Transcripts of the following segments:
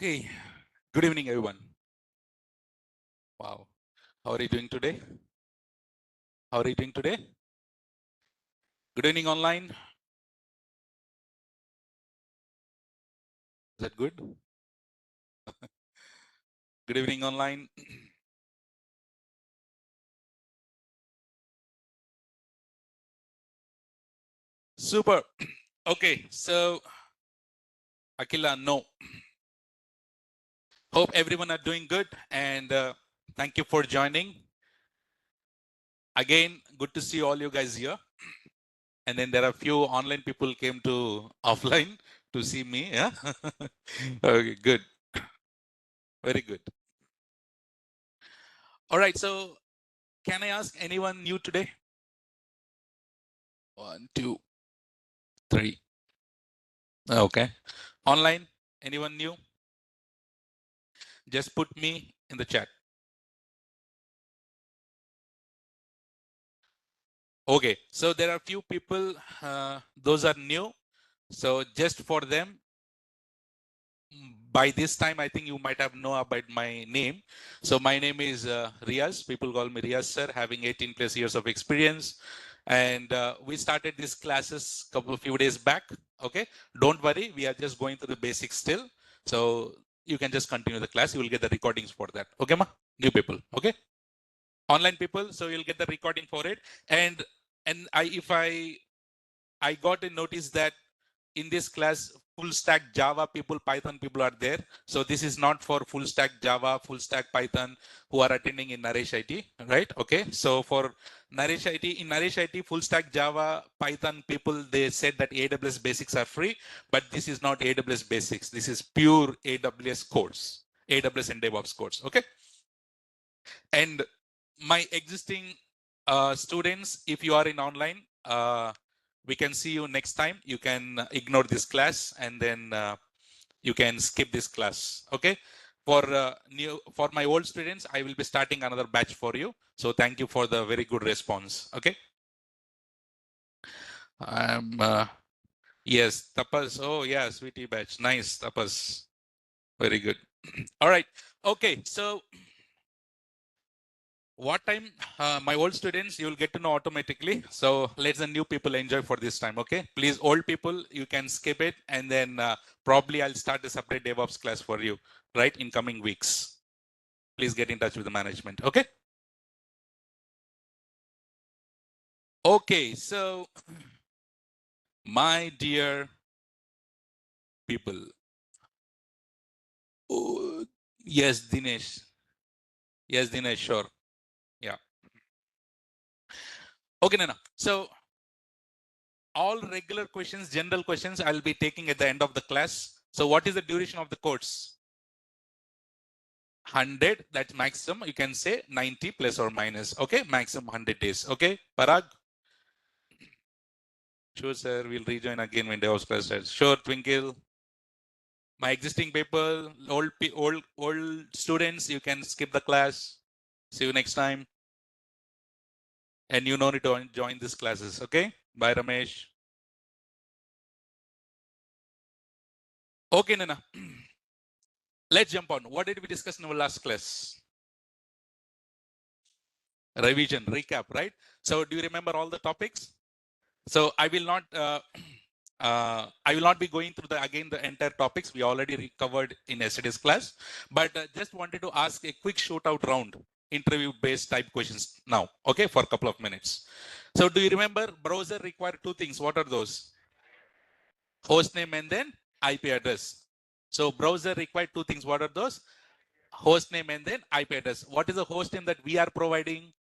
Okay, good evening, everyone. Wow, how are you doing today? How are you doing today? Good evening, online. Is that good? Good evening, online. Super. Okay, so Akila, no. Hope everyone are doing good, and thank you for joining. Again, good to see all you guys here. And then there are a few online people came to offline to see me. Yeah. Okay, good. Very good. All right. So, can I ask anyone new today? 1, 2, 3. Okay. Online, anyone new? Just put me in the chat. Okay. So there are few people, those are new. So just for them, by this time, I think you might have known about my name. So my name is Riaz. People call me Riaz sir, having 18 plus years of experience. And we started these classes a few days back. Okay. Don't worry. We are just going through the basics still. So you can just continue the class. You will get the recordings for that. Okay, ma? New people. Okay. Online people. So you'll get the recording for it. And I got a notice that in this class, full stack Java people, Python people are there. So this is not for full stack Java, full stack Python who are attending in Naresh IT, right? Okay. So for Naresh IT, in Naresh IT, full stack Java, Python people, they said that AWS basics are free, but this is not AWS basics. This is pure AWS course, AWS and DevOps course. Okay. And my existing students, if you are in online, we can see you next time. You can ignore this class and then you can skip this class. Okay. For my old students, I will be starting another batch for you. So thank you for the very good response. Okay. Yes, Tapas. Oh yeah, sweetie batch. Nice, Tapas. Very good. All right. Okay. So what time my old students you will get to know automatically, so let the new people enjoy for this time. Okay, please, old people, you can skip it, and then probably I'll start a separate DevOps class for you right in coming weeks. Please get in touch with the management. Okay. Okay, so my dear people. Oh, yes, Dinesh. Yes, Dinesh, sure. Yeah. Okay, Nana. So all regular questions, general questions, I'll be taking at the end of the class. So what is the duration of the course? 100, that's maximum. You can say 90 plus or minus. Okay, maximum 100 days. Okay, Parag? Sure, sir. We'll rejoin again when DevOps class starts. Sure, Twinkle. My existing people, old students, you can skip the class. See you next time. And you need to join these classes. Okay, bye, Ramesh. Okay, Nana. Let's jump on. What did we discuss in our last class? Revision, recap, right? So do you remember all the topics? So I will not be going through the entire topics we already covered in yesterday's class, but just wanted to ask a quick shootout round, interview based type questions now. Okay, for a couple of minutes. So do you remember browser require two things? What are those? Host name and then IP address. So browser require two things. What are those? Host name and then IP address. What is the host name that we are providing?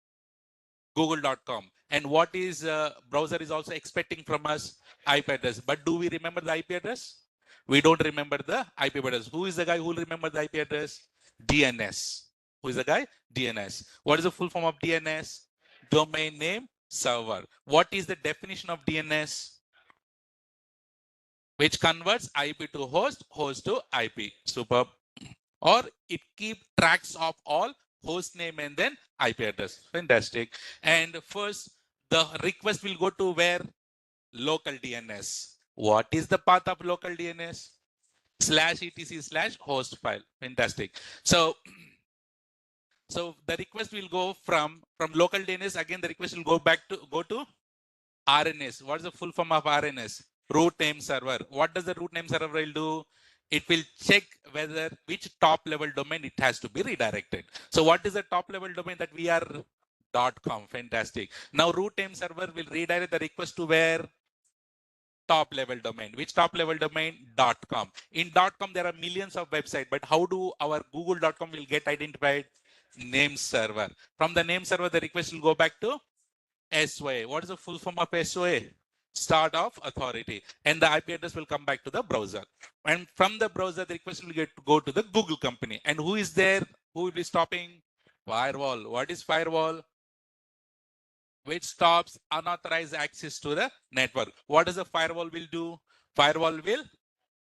Google.com. And what is browser is also expecting from us? IP address. But do we remember the IP address? We don't remember the IP address. Who is the guy who will remember the IP address? DNS. Who is the guy? DNS. What is the full form of DNS? Domain name server. What is the definition of DNS? Which converts IP to host, host to IP. Superb. Or it keep tracks of all host name and then IP address. Fantastic. And first, the request will go to where? Local DNS. What is the path of local DNS? /etc/host file. Fantastic. So the request will go from local DNS. Again, the request will go to RNS. What is the full form of RNS? Root name server. What does the root name server will do? It will check whether which top level domain it has to be redirected. So what is the top level domain that we are? .com. Fantastic. Now root name server will redirect the request to where? Top level domain. Which top level domain? .com. In .com there are millions of websites, but how do our google.com will get identified? Name server. From the name server, the request will go back to SOA. What is the full form of SOA? Start of authority. And the IP address will come back to the browser. And from the browser, the request will go to the Google company. And who is there? Who will be stopping? Firewall. What is firewall? Which stops unauthorized access to the network. What does a firewall will do? Firewall will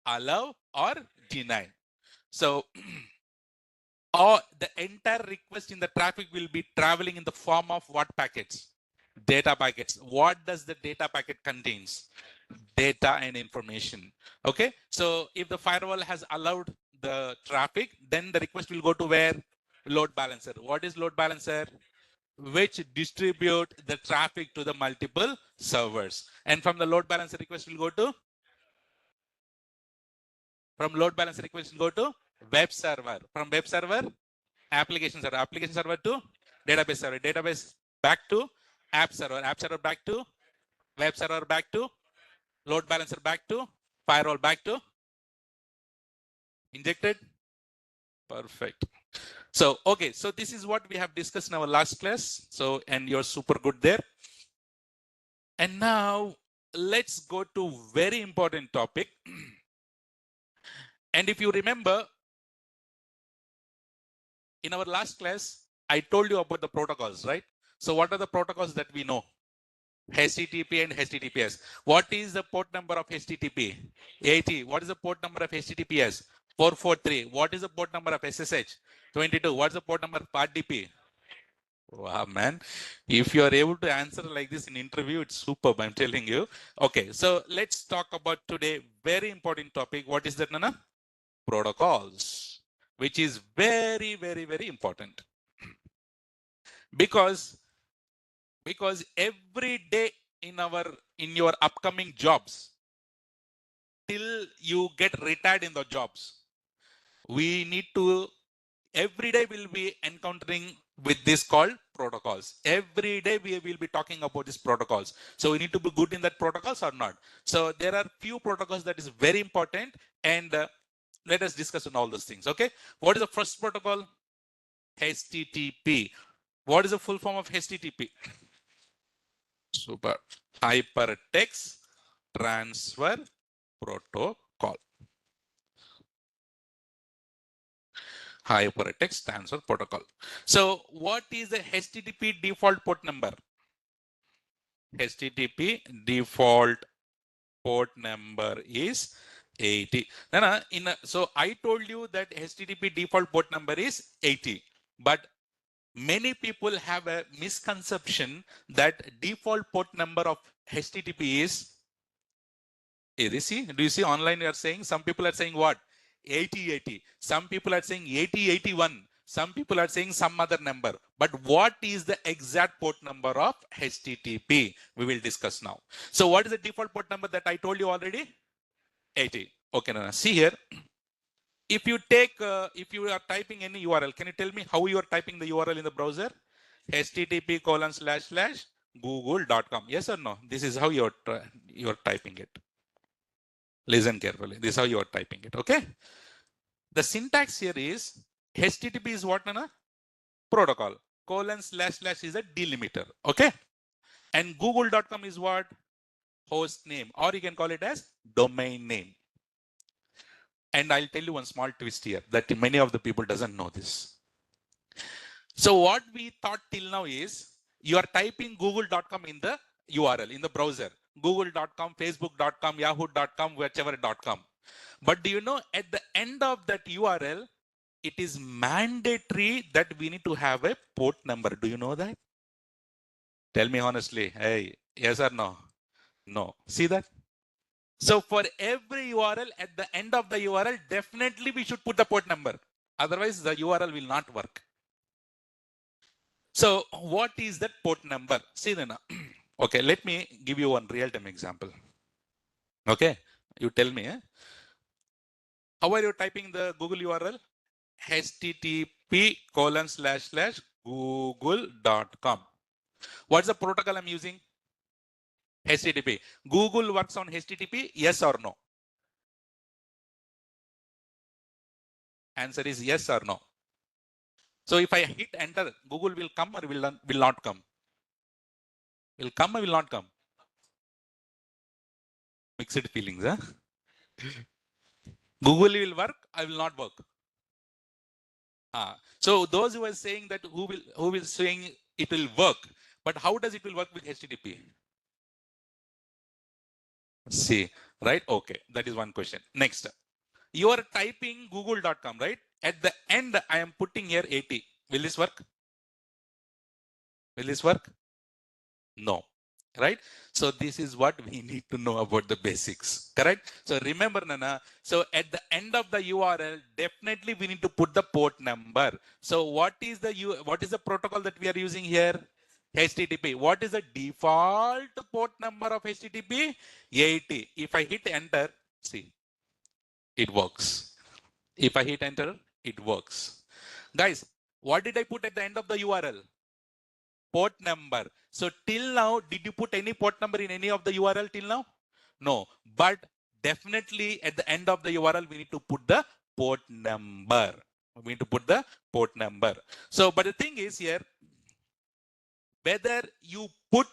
allow or deny. So the entire request in the traffic will be traveling in the form of what packets? Data packets. What does the data packet contains? Data and information. Okay. So if the firewall has allowed the traffic, then the request will go to where? Load balancer. What is load balancer? Which distribute the traffic to the multiple servers. And from the load balancer request will go to? From load balancer request will go to web server. From web server, application server to database server, database back to app server back to web server, back to load balancer, back to firewall, back to injected. Perfect. So, okay. So this is what we have discussed in our last class. So, and you're super good there. And now let's go to very important topic. And if you remember, in our last class, I told you about the protocols, right? So what are the protocols that we know? HTTP and HTTPS. What is the port number of HTTP? 80. What is the port number of HTTPS? 443. What is the port number of SSH? 22. What is the port number of RDP? Wow, man. If you are able to answer like this in interview, it's superb, I'm telling you. Okay, so let's talk about today, very important topic. What is that, Nana? Protocols, which is very, very, very important. Because every day in your upcoming jobs, till you get retired in the jobs, we need to, every day we'll be encountering with this called protocols. Every day we will be talking about these protocols. So we need to be good in that protocols or not. So there are few protocols that is very important, and let us discuss on all those things. Okay. What is the first protocol? HTTP. What is the full form of HTTP? Super. Hypertext Transfer Protocol. Hypertext Transfer Protocol. So what is the HTTP default port number? HTTP default port number is 80. So I told you that HTTP default port number is 80, but many people have a misconception that default port number of HTTP is, do you see online you are saying, some people are saying what? 8080. Some people are saying 8081. Some people are saying some other number. But what is the exact port number of HTTP? We will discuss now. So what is the default port number that I told you already? 80. Okay, now see here. If you are typing any URL, can you tell me how you are typing the URL in the browser? http://google.com. Yes or no? This is how you're typing it. Listen carefully. This is how you are typing it. Okay. The syntax here is HTTP is what, Nana? Protocol. : is a delimiter. Okay. And google.com is what? Host name, or you can call it as domain name. And I'll tell you one small twist here that many of the people doesn't know this. So what we thought till now is you are typing google.com in the URL in the browser. Google.com, Facebook.com, Yahoo.com, whichever.com. But do you know at the end of that URL, it is mandatory that we need to have a port number. Do you know that? Tell me honestly. Hey, yes or no? No. See that? So for every URL, at the end of the URL, definitely we should put the port number. Otherwise, the URL will not work. So what is that port number? See then, okay, let me give you one real-time example. Okay, you tell me, how are you typing the Google URL? http://google.com. What's the protocol I'm using? HTTP. Google works on HTTP, yes or no? Answer is yes or no. So if I hit enter, Google will come or will not come? Will come or will not come? Mixed feelings, huh? Google will work, I will not work. So those who are saying that who will saying it will work, but how does it will work with HTTP? See, right? Okay, that is one question. Next, you are typing google.com, right? At the end, I am putting here 80. Will this work? Will this work? No, right? So this is what we need to know about the basics, correct? So remember, Nana, so at the end of the URL, definitely we need to put the port number. So what is the protocol that we are using here? HTTP. What is the default port number of HTTP? 80. If I hit enter, see, it works. If I hit enter, it works. Guys, what did I put at the end of the URL? Port number. So till now, did you put any port number in any of the URL till now? No. But definitely at the end of the URL, we need to put the port number. We need to put the port number. So, but the thing is here, whether you put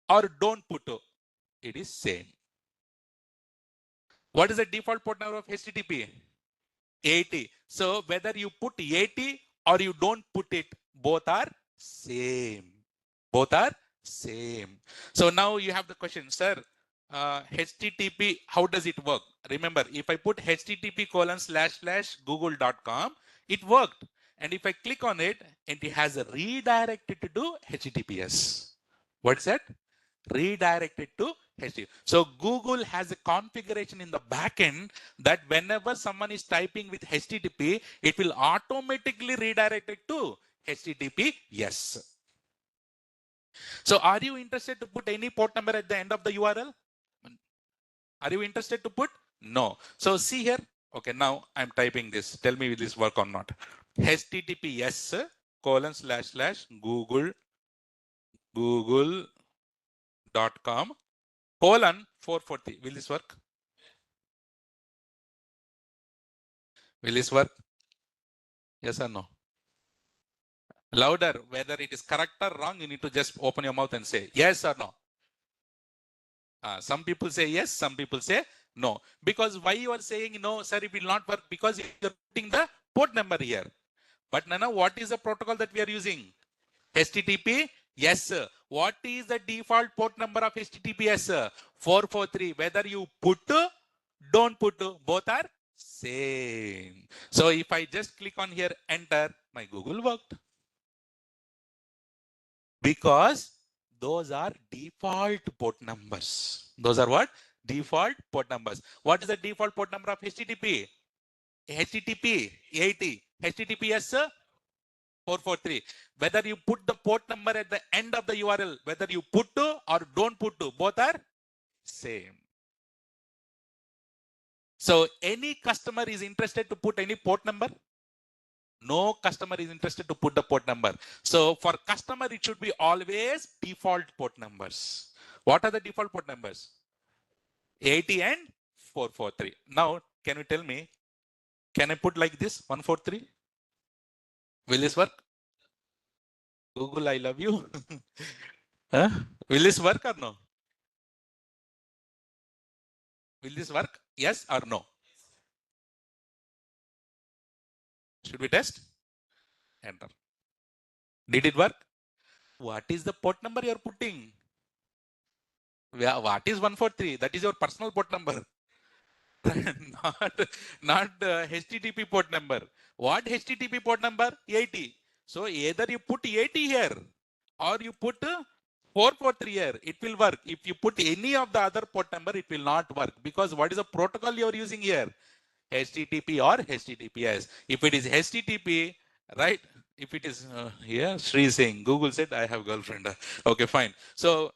or don't put, it is same. What is the default port number of HTTP? 80. So whether you put 80 or you don't put it, both are same. Both are same. So now you have the question, sir, HTTP, how does it work? Remember, if I put http://google.com, it worked. And if I click on it, and it has a redirected to do HTTPS. What's that? Redirected to HTTP. So Google has a configuration in the backend that whenever someone is typing with HTTP, it will automatically redirect it to HTTP. Yes. So are you interested to put any port number at the end of the URL? Are you interested to put? No. So see here. Okay, now I'm typing this. Tell me will this work or not. HTTPS google.com colon 440. Will this work? Will this work? Yes or no? Louder. Whether it is correct or wrong, you need to just open your mouth and say yes or no. Some people say yes, some people say no. Because why you are saying no, sir, it will not work? Because you are putting the port number here. But Nana, what is the protocol that we are using? HTTP? Yes, sir. What is the default port number of HTTPS? 443. Whether you put, don't put, both are same. So if I just click on here, enter, my Google worked. Because those are default port numbers. Those are what? Default port numbers. What is the default port number of HTTP? HTTP 80. HTTPS 443. Whether you put the port number at the end of the URL, whether you put or don't put, both are same. So any customer is interested to put any port number? No customer is interested to put the port number. So for customer, it should be always default port numbers. What are the default port numbers? 80 and 443. Now, can you tell me, can I put like this, 143? Will this work? Google, I love you. Huh? Will this work or no? Will this work? Yes or no? Should we test? Enter. Did it work? What is the port number you are putting? What is 143? That is your personal port number. not HTTP port number. What HTTP port number? 80. So either you put 80 here or you put 443 here, it will work. If you put any of the other port number, it will not work, because what is the protocol you are using here? HTTP or HTTPS. If it is HTTP, right? If it is here, Sri saying, Google said I have girlfriend. Okay, fine. So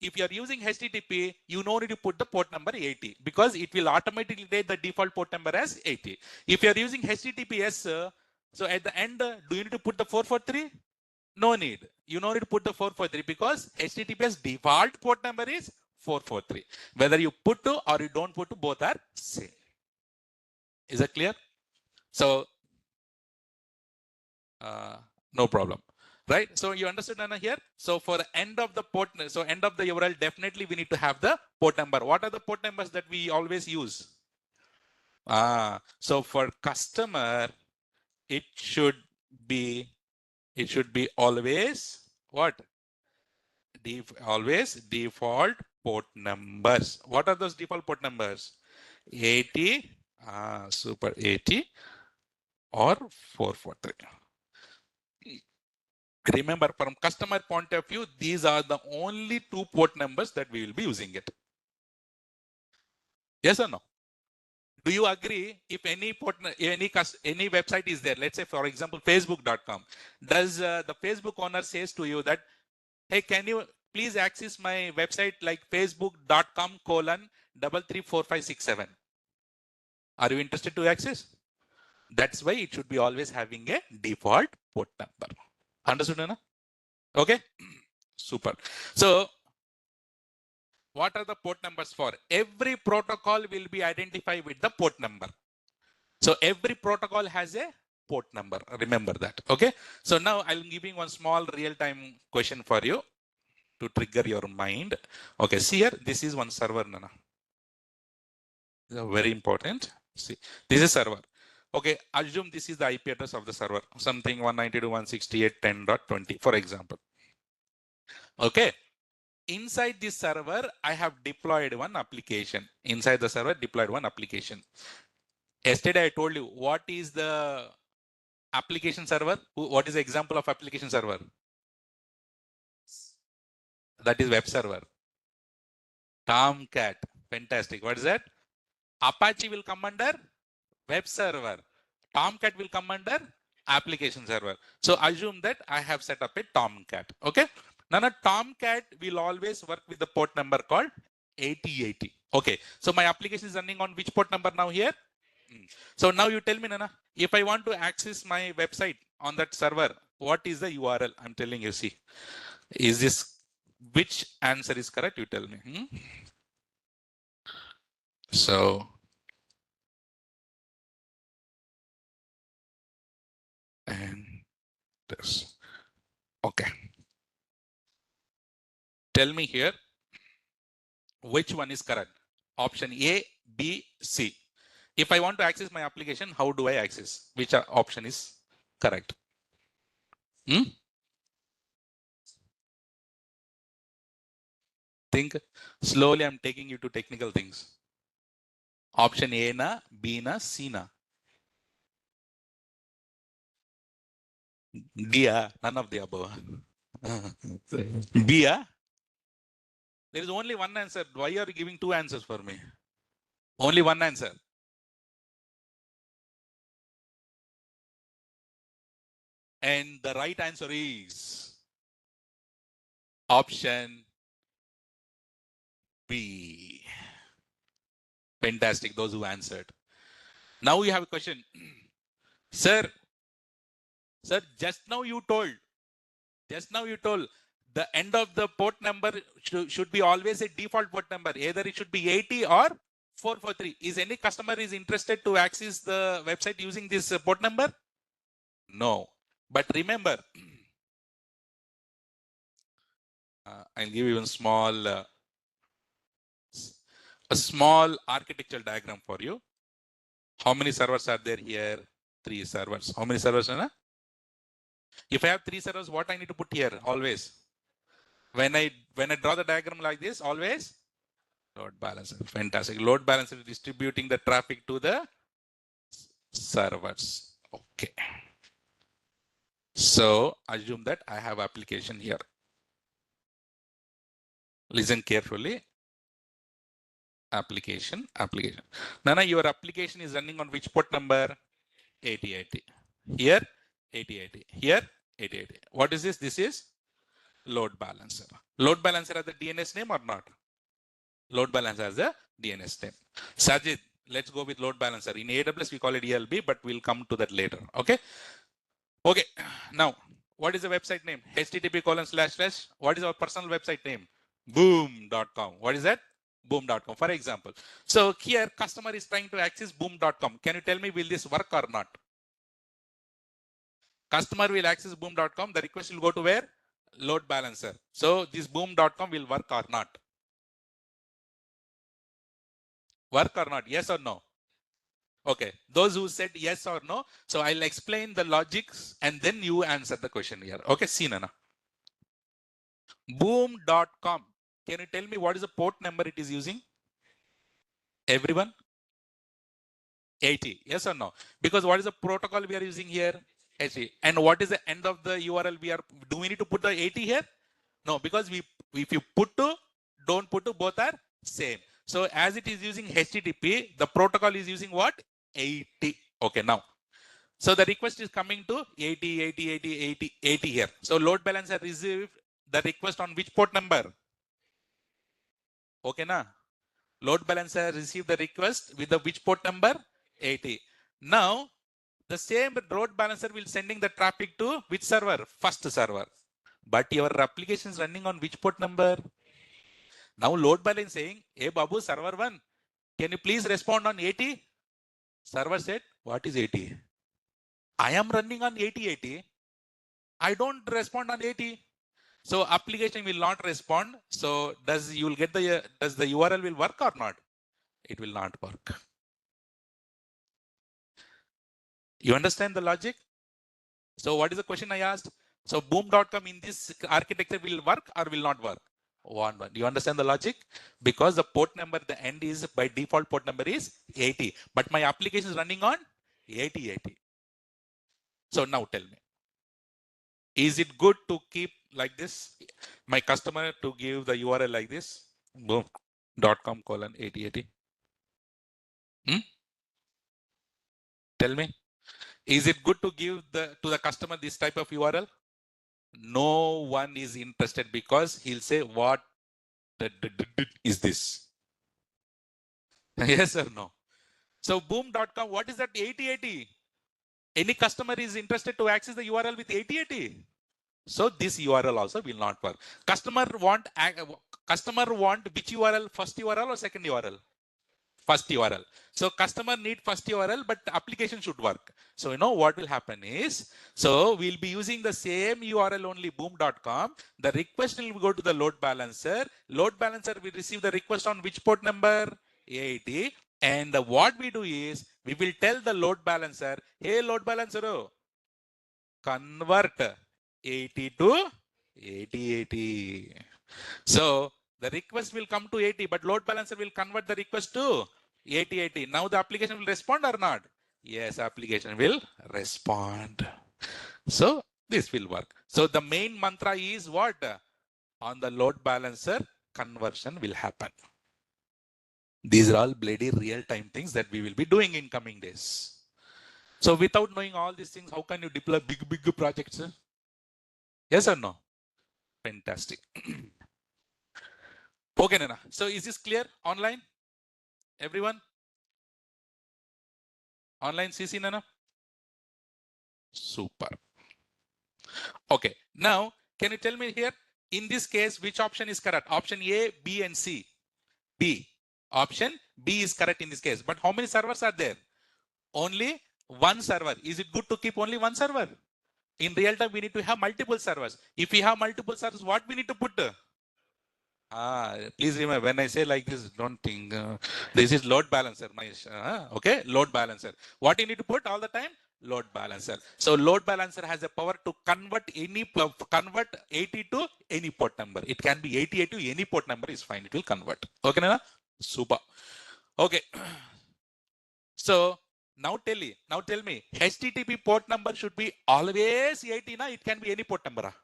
if you are using HTTP, you no need to put the port number 80, because it will automatically take the default port number as 80. If you are using HTTPS, so at the end, do you need to put the 443? No need. You no need to put the 443, because HTTPS default port number is 443. Whether you put to or you don't put to, both are same. Is that clear? So no problem, right? So you understood, Anna, here? So for the end of the port, so end of the URL, definitely we need to have the port number. What are the port numbers that we always use? So for customer, it should be always what? Always default port numbers. What are those default port numbers? 80, super 80 or 443. Remember, from customer point of view, these are the only two port numbers that we will be using it. Yes or no? Do you agree? If any port, any website is there, let's say for example facebook.com, does the Facebook owner says to you that, hey, can you please access my website like facebook.com:3345667? Are you interested to access? That's why it should be always having a default port number. Understood, Anna? Okay, super. So what are the port numbers for? Every protocol will be identified with the port number. So every protocol has a port number. Remember that. Okay. So now I'm giving one small real-time question for you to trigger your mind. Okay. See here, this is one server, Nana. Very important. See, this is server. Okay. Assume this is the IP address of the server, something 192.168.10.20, for example. Okay. Inside this server, I have deployed one application. Inside the server, deployed one application. Yesterday, I told you what is the application server. What is the example of application server? That is web server. Tomcat. Fantastic. What is that? Apache will come under web server. Tomcat will come under application server. So assume that I have set up a Tomcat. Okay. Now a Tomcat will always work with the port number called 8080. Okay. So my application is running on which port number now here? So now you tell me, Nana, if I want to access my website on that server, what is the URL? I'm telling you, see, is this, which answer is correct? You tell me. So, and this, okay. Tell me here, which one is correct? Option A, B, C. If I want to access my application, how do I access? Which option is correct? Think slowly. I'm taking you to technical things. Option A na, B na, C na. D, none of the above. B, there is only one answer. Why are you giving two answers for me? Only one answer. And the right answer is option B. Fantastic, those who answered. Now we have a question. Sir, just now you told the end of the port number should be always a default port number. Either it should be 80 or 443. Is any customer is interested to access the website using this port number? No. But remember, I'll give you a small architectural diagram for you. How many servers are there here? 3 servers. How many servers, Anna? If I have 3 servers, what I need to put here? Always. When I draw the diagram like this, always load balancer. Fantastic. Load balancer is distributing the traffic to the servers. Okay. So assume that I have application here. Listen carefully. Application. Nana, your application is running on which port number? 8080. Here, 8080. Here, 8080. What is this? This is load balancer. Load balancer has the DNS name or not? Load balancer has the DNS name. Sajid, let's go with load balancer. In AWS, we call it ELB, but we'll come to that later. Okay. Okay. Now, what is the website name? http:// What is our personal website name? Boom.com. What is that? Boom.com, for example. So here, customer is trying to access boom.com. Can you tell me, will this work or not? Customer will access boom.com. The request will go to where? Load balancer. So this boom.com will work or not? Work or not? Yes or no? Okay. Those who said yes or no. So I'll explain the logics and then you answer the question here. Okay. See, Nana. Boom.com. Can you tell me what is the port number it is using? Everyone? 80. Yes or no? Because what is the protocol we are using here? 80. And what is the end of the URL do we need to put the 80 here? No, because if you put to, don't put to, both are same. So as it is using HTTP, the protocol is using what? 80. Okay, now. So the request is coming to 80 here. So load balancer received the request on which port number? Okay, na? Load balancer received the request with the which port number? 80. Now, the same load balancer will sending the traffic to which server? First server. But your application is running on which port number? Now load balance saying, hey Babu, server 1, can you please respond on 80? Server said, what is 80? I am running on 8080. I don't respond on 80. So application will not respond. So does the URL will work or not? It will not work. You understand the logic? So what is the question I asked? So boom.com in this architecture will work or will not work? One. Do you understand the logic? Because the port number, the end is by default port number is 80, but my application is running on 8080. So now tell me, is it good to keep like this? My customer to give the URL like this, boom.com:8080. Tell me, is it good to give to the customer this type of URL? No one is interested because he'll say, what is this? Yes or no? So boom.com, what is that 8080? Any customer is interested to access the URL with 8080. So this URL also will not work. Customer want which URL? First URL or second URL? First URL. So customer need first URL, but the application should work. So you know what will happen is, so we'll be using the same URL only, boom.com. The request will go to the load balancer. Load balancer will receive the request on which port number? 80. And what we do is, we will tell the load balancer, hey load balancer, convert 80 to 8080. So the request will come to 80, but load balancer will convert the request to 8080. Now the application will respond or not? Yes, application will respond. So this will work. So the main mantra is what? On the load balancer, conversion will happen. These are all bloody real-time things that we will be doing in coming days. So without knowing all these things, how can you deploy big projects? Yes or no? Fantastic. Okay, Nana. So is this clear online? Everyone? Online CC, Nana? Super. Okay. Now, can you tell me here, in this case, which option is correct? Option A, B, and C. B. Option B is correct in this case. But how many servers are there? Only one server. Is it good to keep only one server? In real time, we need to have multiple servers. If we have multiple servers, what we need to put? Please remember, when I say like this, don't think this is load balancer. Okay, load balancer. What you need to put all the time? Load balancer. So load balancer has a power to convert 80 to any port number. It can be 88 to any port number is fine. It will convert. Okay, Nana? Super. Okay. So now tell me, HTTP port number should be always 80, na? It can be any port number.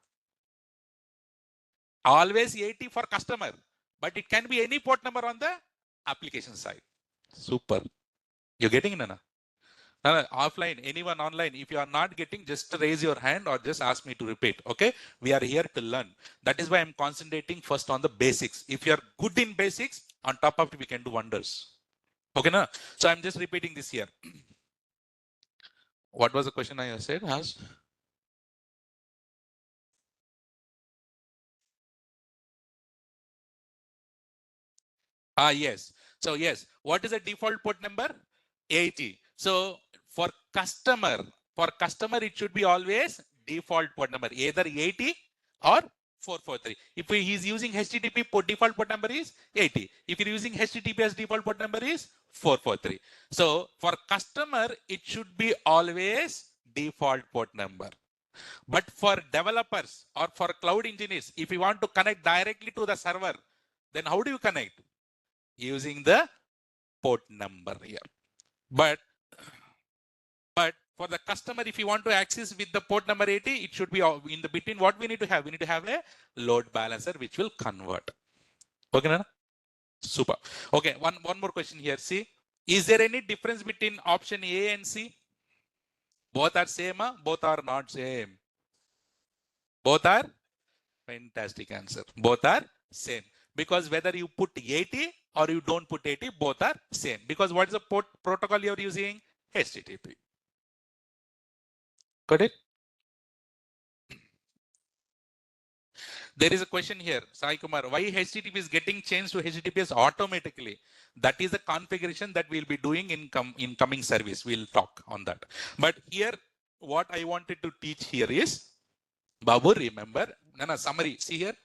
Always 80 for customer. but it can be any port number on the application side. Super. You're getting it, Nana? Offline, anyone online, if you are not getting, just raise your hand or just ask me to repeat. Okay, we are here to learn. That is why I'm concentrating first on the basics. If you are good in basics, on top of it we can do wonders. Okay, na? So I'm just repeating this here. What was the question I said? Yes. So yes, what is the default port number? 80. So for customer, it should be always default port number, either 80 or 443. If he is using HTTP port, default port number is 80. If you're using HTTPS, default port number is 443. So for customer, it should be always default port number. But for developers or for cloud engineers, if you want to connect directly to the server, then how do you connect? Using the port number here. But for the customer, if you want to access with the port number 80, it should be in the between. What we need to have? We need to have a load balancer which will convert. Okay, Nana? Super. Okay, one more question here. See, is there any difference between option A and C? Both are same, both are not same. Both are fantastic answer. Both are same. Because whether you put 80 or you don't put 80, both are same. Because what is the port protocol you're using? HTTP. Got it? There is a question here, Sai Kumar, why HTTP is getting changed to HTTPS automatically? That is the configuration that we'll be doing in coming service. We'll talk on that. But here, what I wanted to teach here is, Babu, remember, Nana, summary, see here.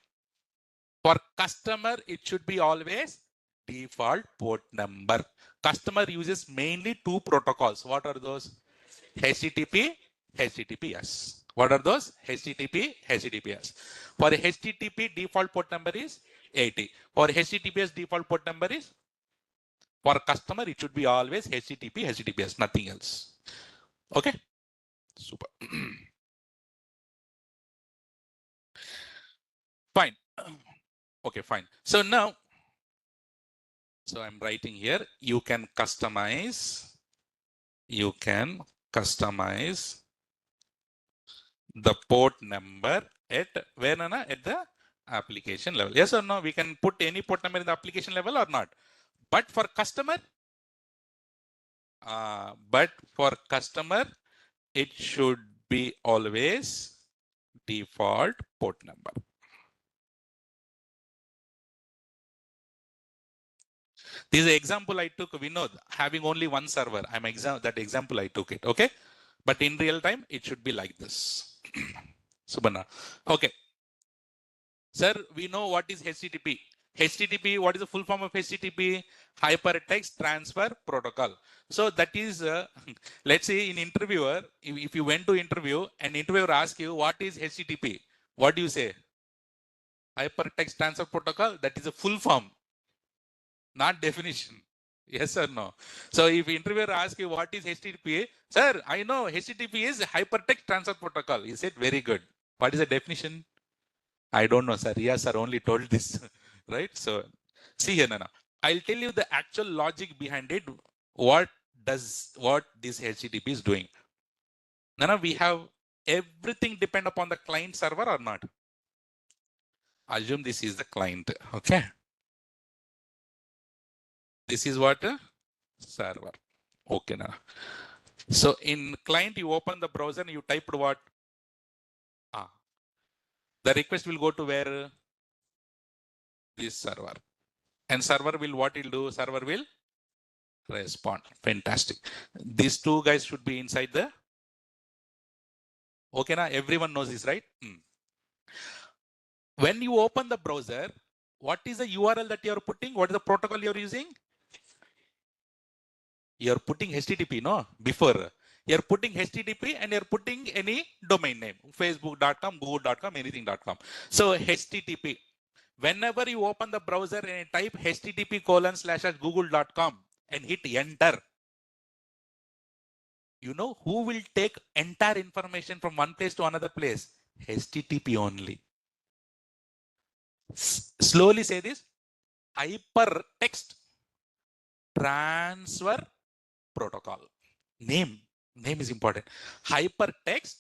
For customer, it should be always default port number. Customer uses mainly two protocols. What are those? HTTP, HTTPS. What are those? HTTP, HTTPS. For HTTP, default port number is 80. For HTTPS, default port number is, for customer, it should be always HTTP, HTTPS, nothing else. Okay? Super. Fine. Okay, fine. So now, so I'm writing here, you can customize the port number at where, Nana? At the application level. Yes or no? We can put any port number in the application level or not. But for customer, it should be always default port number. This is an example I took, Vinod, having only one server. That example I took it. Okay. But in real time, it should be like this. Subhana. Okay. Sir, we know what is HTTP. HTTP, what is the full form of HTTP? Hypertext Transfer Protocol. So that is, let's say in interviewer, if you went to interview and interviewer asks you, what is HTTP? What do you say? Hypertext Transfer Protocol, that is a full form, not definition. Yes or no? So if interviewer asks you, what is HTTP? Sir, I know HTTP is Hypertext Transfer Protocol. He said, very good. What is the definition? I don't know, sir. Yes, sir, only told this, right? So see here, Nana. I'll tell you the actual logic behind it. What this HTTP is doing. Nana, we have everything depend upon the client server or not? Assume this is the client, okay? This is what? Server. Okay, Nana. So in client, you open the browser and you typed what? The request will go to where? This server. And server will, what will do? Server will respond. Fantastic. These two guys should be inside the. Okay, now everyone knows this, right? When you open the browser, what is the URL that you're putting? What is the protocol you're using? You're putting HTTP, no? Before. You're putting HTTP and you're putting any domain name. Facebook.com, Google.com, anything.com. So HTTP. Whenever you open the browser and type http://google.com and hit enter, you know who will take entire information from one place to another place? HTTP only. Slowly say this. hypertext transfer protocol. Name is important. Hypertext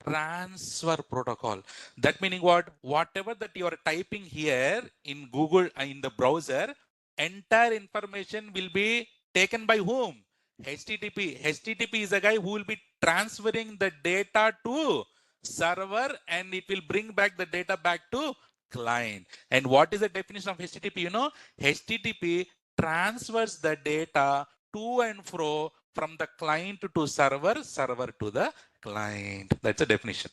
transfer protocol. That meaning what? Whatever that you are typing here in Google, in the browser, entire information will be taken by whom? HTTP. HTTP is a guy who will be transferring the data to server, and it will bring back the data back to client. And what is the definition of HTTP? You know, HTTP transfers the data to and fro from the client to server, server to the client. That's a definition.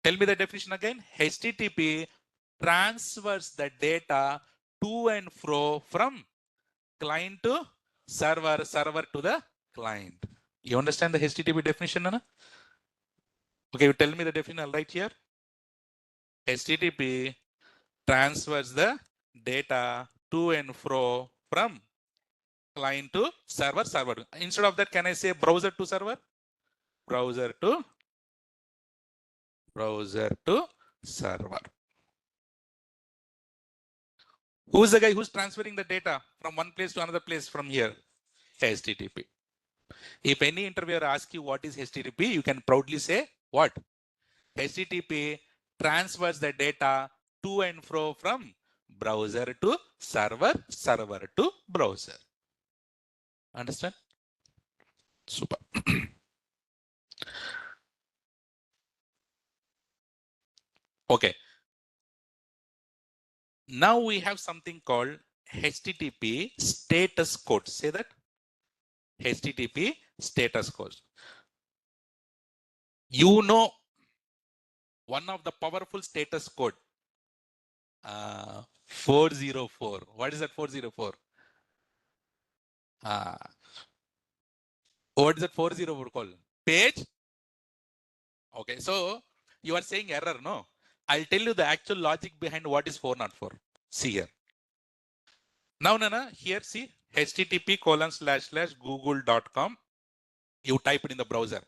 Tell me the definition again. HTTP transfers the data to and fro from client to server, server to the client. You understand the HTTP definition, Nana? Okay, you tell me the definition. I'll write here. HTTP transfers the data to and fro from client to server, server. Instead of that, can I say browser to server? Browser to server. Who's the guy who's transferring the data from one place to another place from here? HTTP. If any interviewer asks you what is HTTP, you can proudly say what? HTTP transfers the data to and fro from browser to server, server to browser. Understand? Super. Okay. Now we have something called HTTP status code. Say that. HTTP status code. You know one of the powerful status code, 404. What is that 404? What is that 404 called? Page? Okay, so you are saying error, no? I'll tell you the actual logic behind what is 404. See here. Now, Nana, here see http://google.com. You type it in the browser.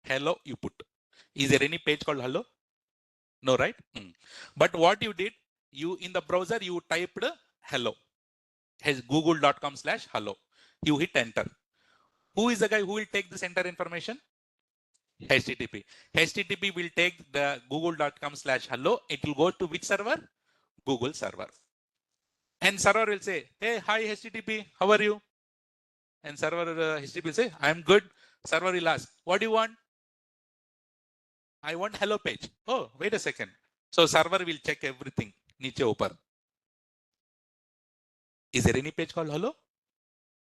/hello you put. Is there any page called hello? No, right? But what you did, you in the browser, you typed hello. Google.com/hello. You hit enter. Who is the guy who will take this entire information? HTTP. HTTP will take the google.com/hello. It will go to which server? Google server. And server will say, hey, hi HTTP, how are you? And server HTTP will say, I'm good. Server will ask, what do you want? I want hello page. Oh, wait a second. So server will check everything. Niche upar. Is there any page called hello?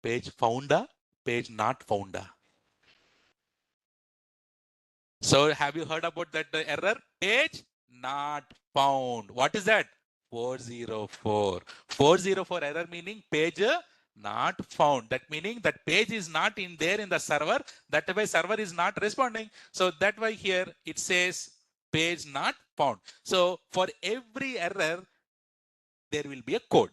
Page founda, page not founda. So have you heard about that error? Page not found. What is that? 404. 404 error meaning page not found. That meaning that page is not in there in the server. That way server is not responding. So that way here it says page not found. So for every error, there will be a code.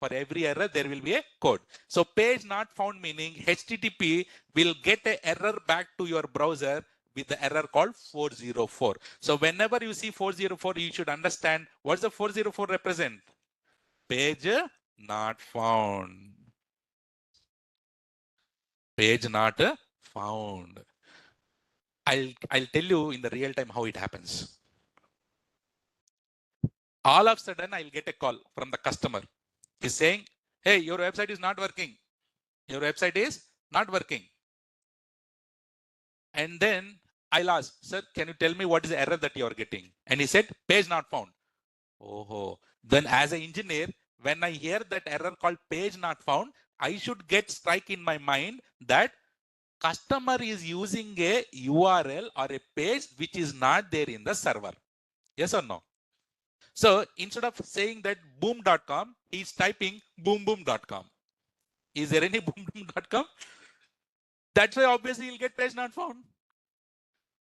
For every error, there will be a code. So page not found meaning HTTP will get an error back to your browser with the error called 404. So whenever you see 404, you should understand what's the 404 represent? Page not found. Page not found. I'll tell you in the real time how it happens. All of a sudden, I'll get a call from the customer. He's saying, hey, your website is not working. Your website is not working. And then I'll ask, sir, can you tell me what is the error that you are getting? And he said, page not found. Oh, then as an engineer, when I hear that error called page not found, I should get strike in my mind that customer is using a URL or a page which is not there in the server. Yes or no? So instead of saying that boom.com, he's typing boom.com. Is there any boom.com? That's why obviously you'll get page not found.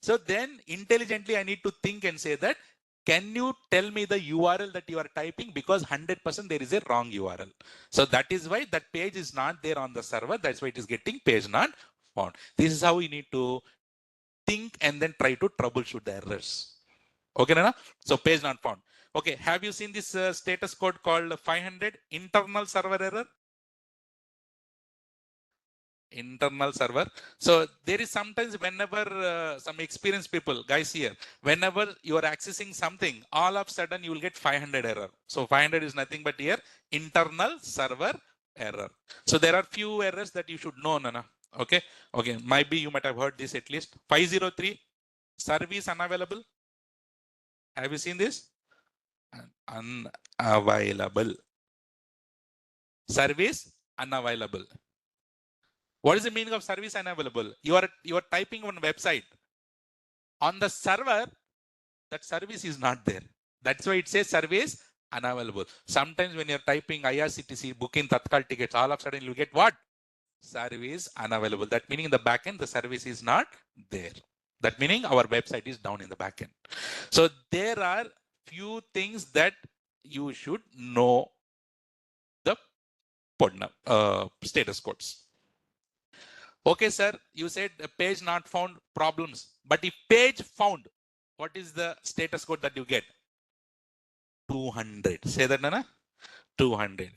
So then intelligently I need to think and say that, can you tell me the URL that you are typing? Because 100% there is a wrong URL. So that is why that page is not there on the server. That's why it is getting page not found. This is how we need to think and then try to troubleshoot the errors. Okay, Nana? So page not found. Okay, have you seen this status code called 500 internal server error? Internal server. So there is sometimes whenever some experienced people, guys here, whenever you are accessing something, all of a sudden you will get 500 error. So 500 is nothing but here internal server error. So there are few errors that you should know, Nana. Okay. Okay. Maybe you might have heard this at least. 503 service unavailable. Have you seen this? Unavailable. Service unavailable. What is the meaning of service unavailable? You are typing on website. On the server, that service is not there. That's why it says service unavailable. Sometimes when you're typing IRCTC, booking Tatkal tickets, all of a sudden you get what? Service unavailable. That meaning in the backend, the service is not there. That meaning our website is down in the backend. So there are few things that you should know the status codes. Okay, sir, you said page not found problems. But if page found, what is the status code that you get? 200. Say that, Nana? 200.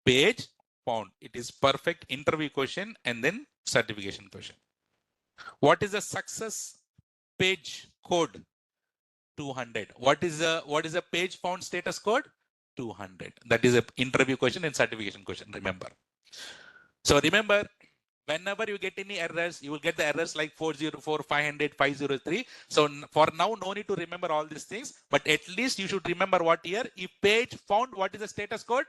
Page found. It is perfect interview question and then certification question. What is the success page code? 200. What is a page found status code? 200. That is an interview question and certification question. Remember. So remember, whenever you get any errors, you will get the errors like 404, 500, 503. So for now, no need to remember all these things, but at least you should remember what here. If page found, what is the status code?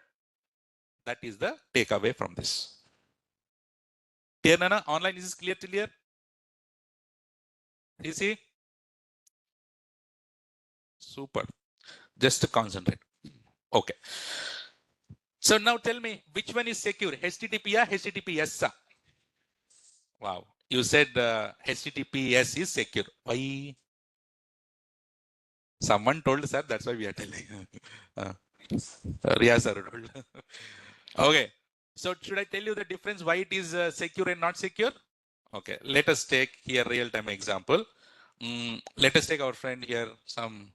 That is the takeaway from this. Clear, Nana? Online, is this clear till here? You see? Super. Just to concentrate. Okay. So now tell me, which one is secure? HTTP or HTTPS? Wow. You said HTTPS is secure. Why? Someone told, sir, that's why we are telling. Riya sir told. Okay. So should I tell you the difference why it is secure and not secure? Okay. Let us take here real-time example. Let us take our friend here, some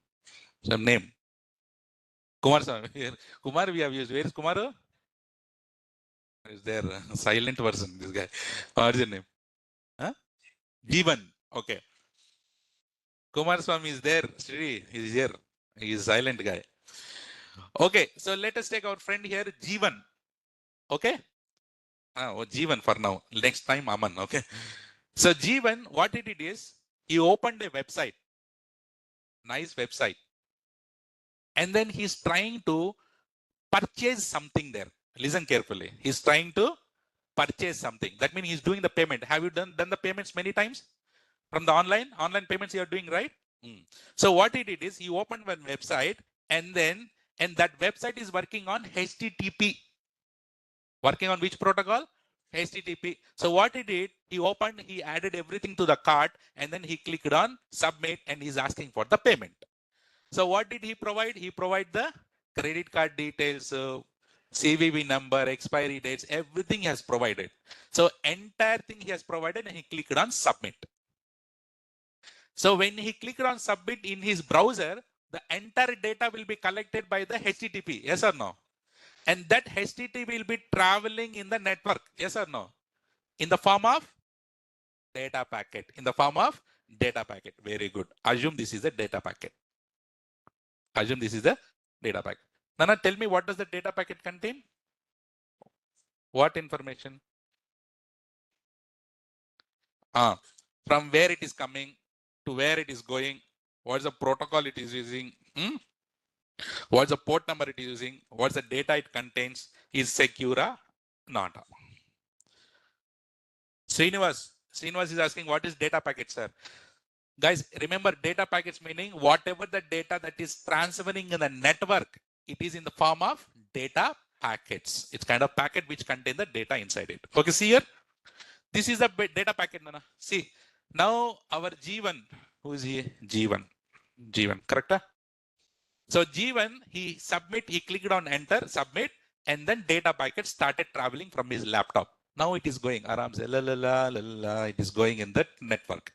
name. Kumar sir. Here. Kumar we have used. Where is Kumar? Is there a silent person, this guy? What is his name? Huh? Jeevan. Okay. Kumar Swami is there. Sri, he is here. He is silent guy. Okay. So let us take our friend here, Jeevan. Okay. Oh, Jeevan for now. Next time, Aman. Okay. So Jeevan, what he did is he opened a website. Nice website. And then he's trying to purchase something there. Listen carefully. He's trying to purchase something. That means he's doing the payment. Have you done the payments many times? From the online payments you're doing, right? So what he did is he opened one website and that website is working on HTTP. Working on which protocol? HTTP. So what he did, he added everything to the cart and then he clicked on submit and he's asking for the payment. So what did he provide? He provided the credit card details, CVV number, expiry dates, everything he has provided. So entire thing he has provided and he clicked on submit. So when he clicked on submit in his browser, the entire data will be collected by the HTTP. Yes or no? And that HTTP will be traveling in the network. Yes or no? In the form of data packet. In the form of data packet. Very good. Assume this is a data packet. Assume this is the data packet. Nana, tell me, what does the data packet contain? What information? From where it is coming to where it is going. What's the protocol it is using? What's the port number it is using? What's the data it contains? Is secure or not? Srinivas is asking, what is data packet, sir? Guys, remember data packets meaning whatever the data that is transferring in the network, it is in the form of data packets. It's kind of packet which contain the data inside it. Okay, see here. This is the data packet, Nana. See, now our Jeevan, who is he? Jeevan, correct? So Jeevan, he clicked on enter, submit, and then data packet started traveling from his laptop. Now it is going, it is going in the network.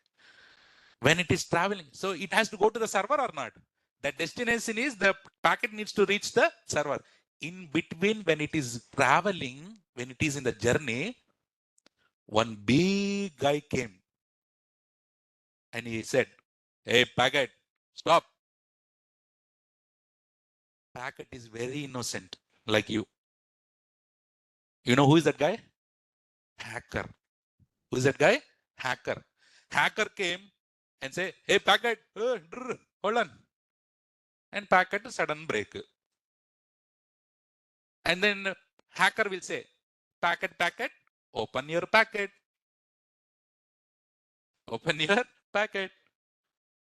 When it is traveling, so it has to go to the server or not? The destination is the packet needs to reach the server. In between, when it is traveling, when it is in the journey, one big guy came and he said, "Hey, packet, stop." Packet is very innocent, like you. You know who is that guy? Hacker. Who is that guy? Hacker. Hacker came and say, "Hey, packet, hold on." And packet sudden break. And then hacker will say, packet, open your packet. Open your packet.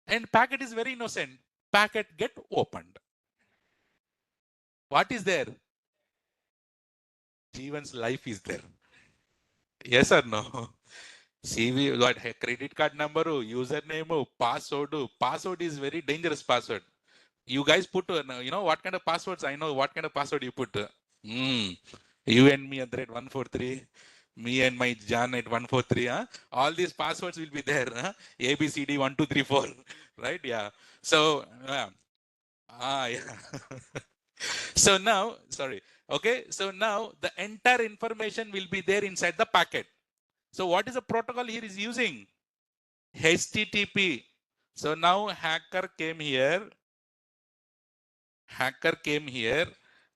And packet is very innocent. Packet get opened. What is there? Jeevan's life is there. Yes or no? CV, got credit card number, username, password. Password is very dangerous password. You guys put, you know what kind of passwords? I know what kind of password you put. You and me at 143. Me and my John at 143. Huh? All these passwords will be there. Huh? ABCD 1234. Right? Yeah. So, yeah. Yeah. So now, sorry. Okay. So now the entire information will be there inside the packet. So what is the protocol here is using? HTTP. So now hacker came here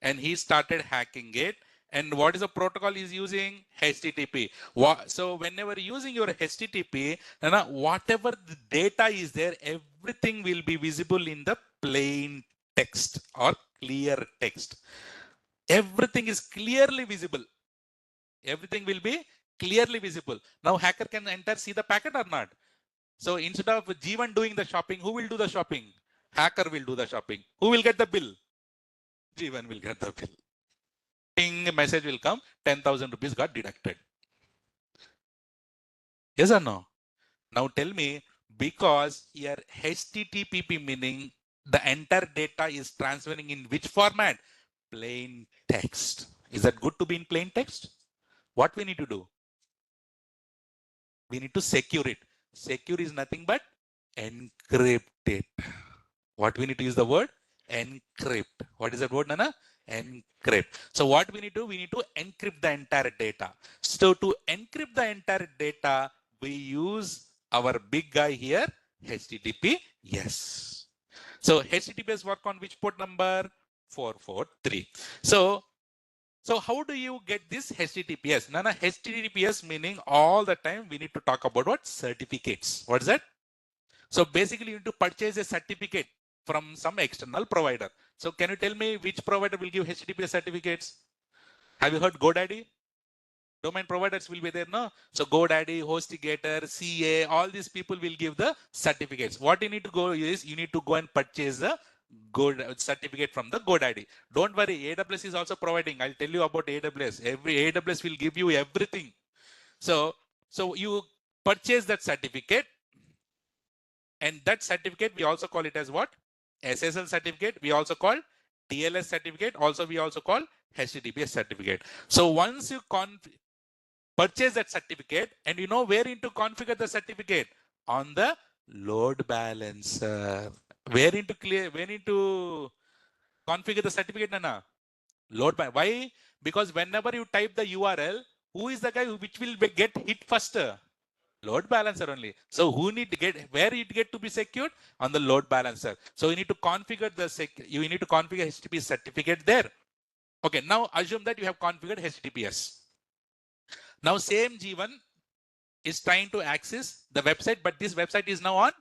and he started hacking it. And what is the protocol he's using? HTTP. So whenever using your HTTP, whatever the data is there, everything will be visible in the plain text or clear text. Everything is clearly visible. Everything will be clearly visible. Now hacker can enter, see the packet or not. So instead of Jeevan doing the shopping, who will do the shopping? Hacker will do the shopping. Who will get the bill? Jeevan will get the bill. Ping message will come, 10,000 rupees got deducted. Yes or no? Now tell me, because here HTTP meaning the entire data is transferring in which format? Plain text. Is that good to be in plain text? What we need to do? We need to secure it. Secure is nothing but encrypt it. What we need to use the word? Encrypt. What is that word, Nana? Encrypt. So what we need to do? We need to encrypt the entire data. So to encrypt the entire data, we use our big guy here, HTTP. Yes. So HTTPS work on which port number? 443. So how do you get this HTTPS? Nana, HTTPS meaning all the time we need to talk about what? Certificates. What is that? So basically you need to purchase a certificate from some external provider. So can you tell me which provider will give HTTPS certificates? Have you heard GoDaddy? Domain providers will be there, no? So GoDaddy, Hostigator, CA, all these people will give the certificates. What you need to go is you need to go and purchase the certificate from the GoDaddy. Don't worry, AWS is also providing. I'll tell you about AWS. Every AWS will give you everything. So you purchase that certificate, and that certificate we also call it as what? SSL certificate. We also call TLS certificate. Also we also call HTTPS certificate. So once you purchase that certificate, and you know where to configure the certificate? On the load balancer. Where to configure the certificate, Nana? Load balancer. Why? Because whenever you type the URL, who is the guy which will get hit first? Load balancer only. So who need to get, where it get to be secured? On the load balancer. So you need to configure you need to configure HTTP certificate there. Okay, now assume that you have configured HTTPS. Now same G1 is trying to access the website, but this website is now on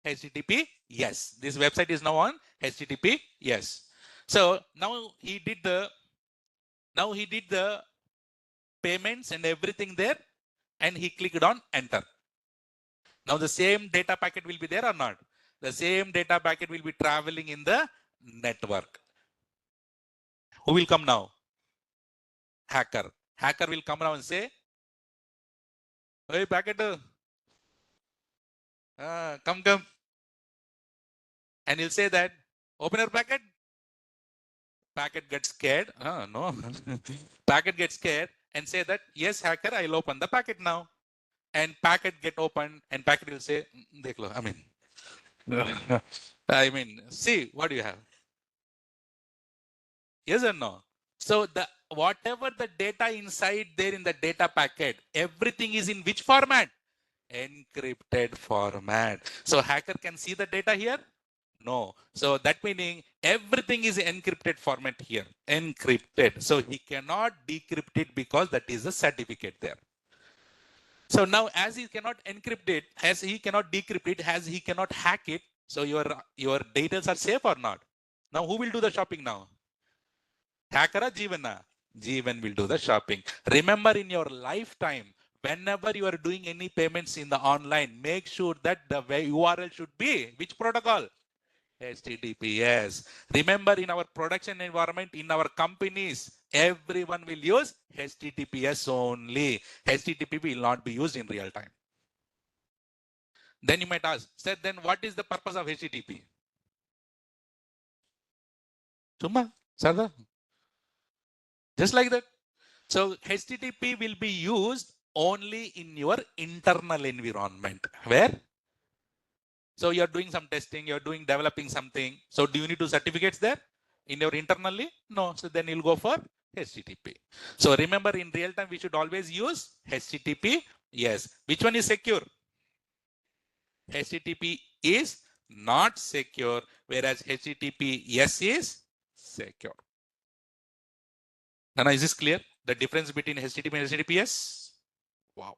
HTTP. Yes, this website is now on HTTP. Yes. So now he did the payments and everything there, and he clicked on enter. Now the same data packet will be there or not? The same data packet will be traveling in the network. Who will come now? Hacker. Hacker will come now and say, "Hey, packet, come." And he'll say that, "Open your packet." Packet gets scared. No. Packet gets scared and say that, "Yes, hacker, I'll open the packet now." And packet get opened, and packet will say, "Dekh lo, I mean." I mean, see, what do you have? Yes or no? So the whatever the data inside there in the data packet, everything is in which format? Encrypted format. So hacker can see the data here? No. So that meaning everything is encrypted format here. Encrypted. So he cannot decrypt it because that is a certificate there. So now as he cannot encrypt it, as he cannot decrypt it, as he cannot hack it, so your details are safe or not? Now who will do the shopping now? Hacker or Jeevana? Jeevan will do the shopping. Remember in your lifetime, whenever you are doing any payments in the online, make sure that the URL should be which protocol? HTTPS. Remember in our production environment, in our companies, everyone will use HTTPS only. HTTP will not be used in real time. Then you might ask, sir, then what is the purpose of HTTP? Summa, Sardar, just like that. So HTTP will be used only in your internal environment. Where? So you're doing some testing, you're doing developing something. So do you need to certificates there in your internally? No. So then you'll go for HTTP. So remember in real time, we should always use HTTP. Yes. Which one is secure? HTTP is not secure, whereas HTTP yes is secure. Now is this clear? The difference between HTTP and HTTPS? Wow.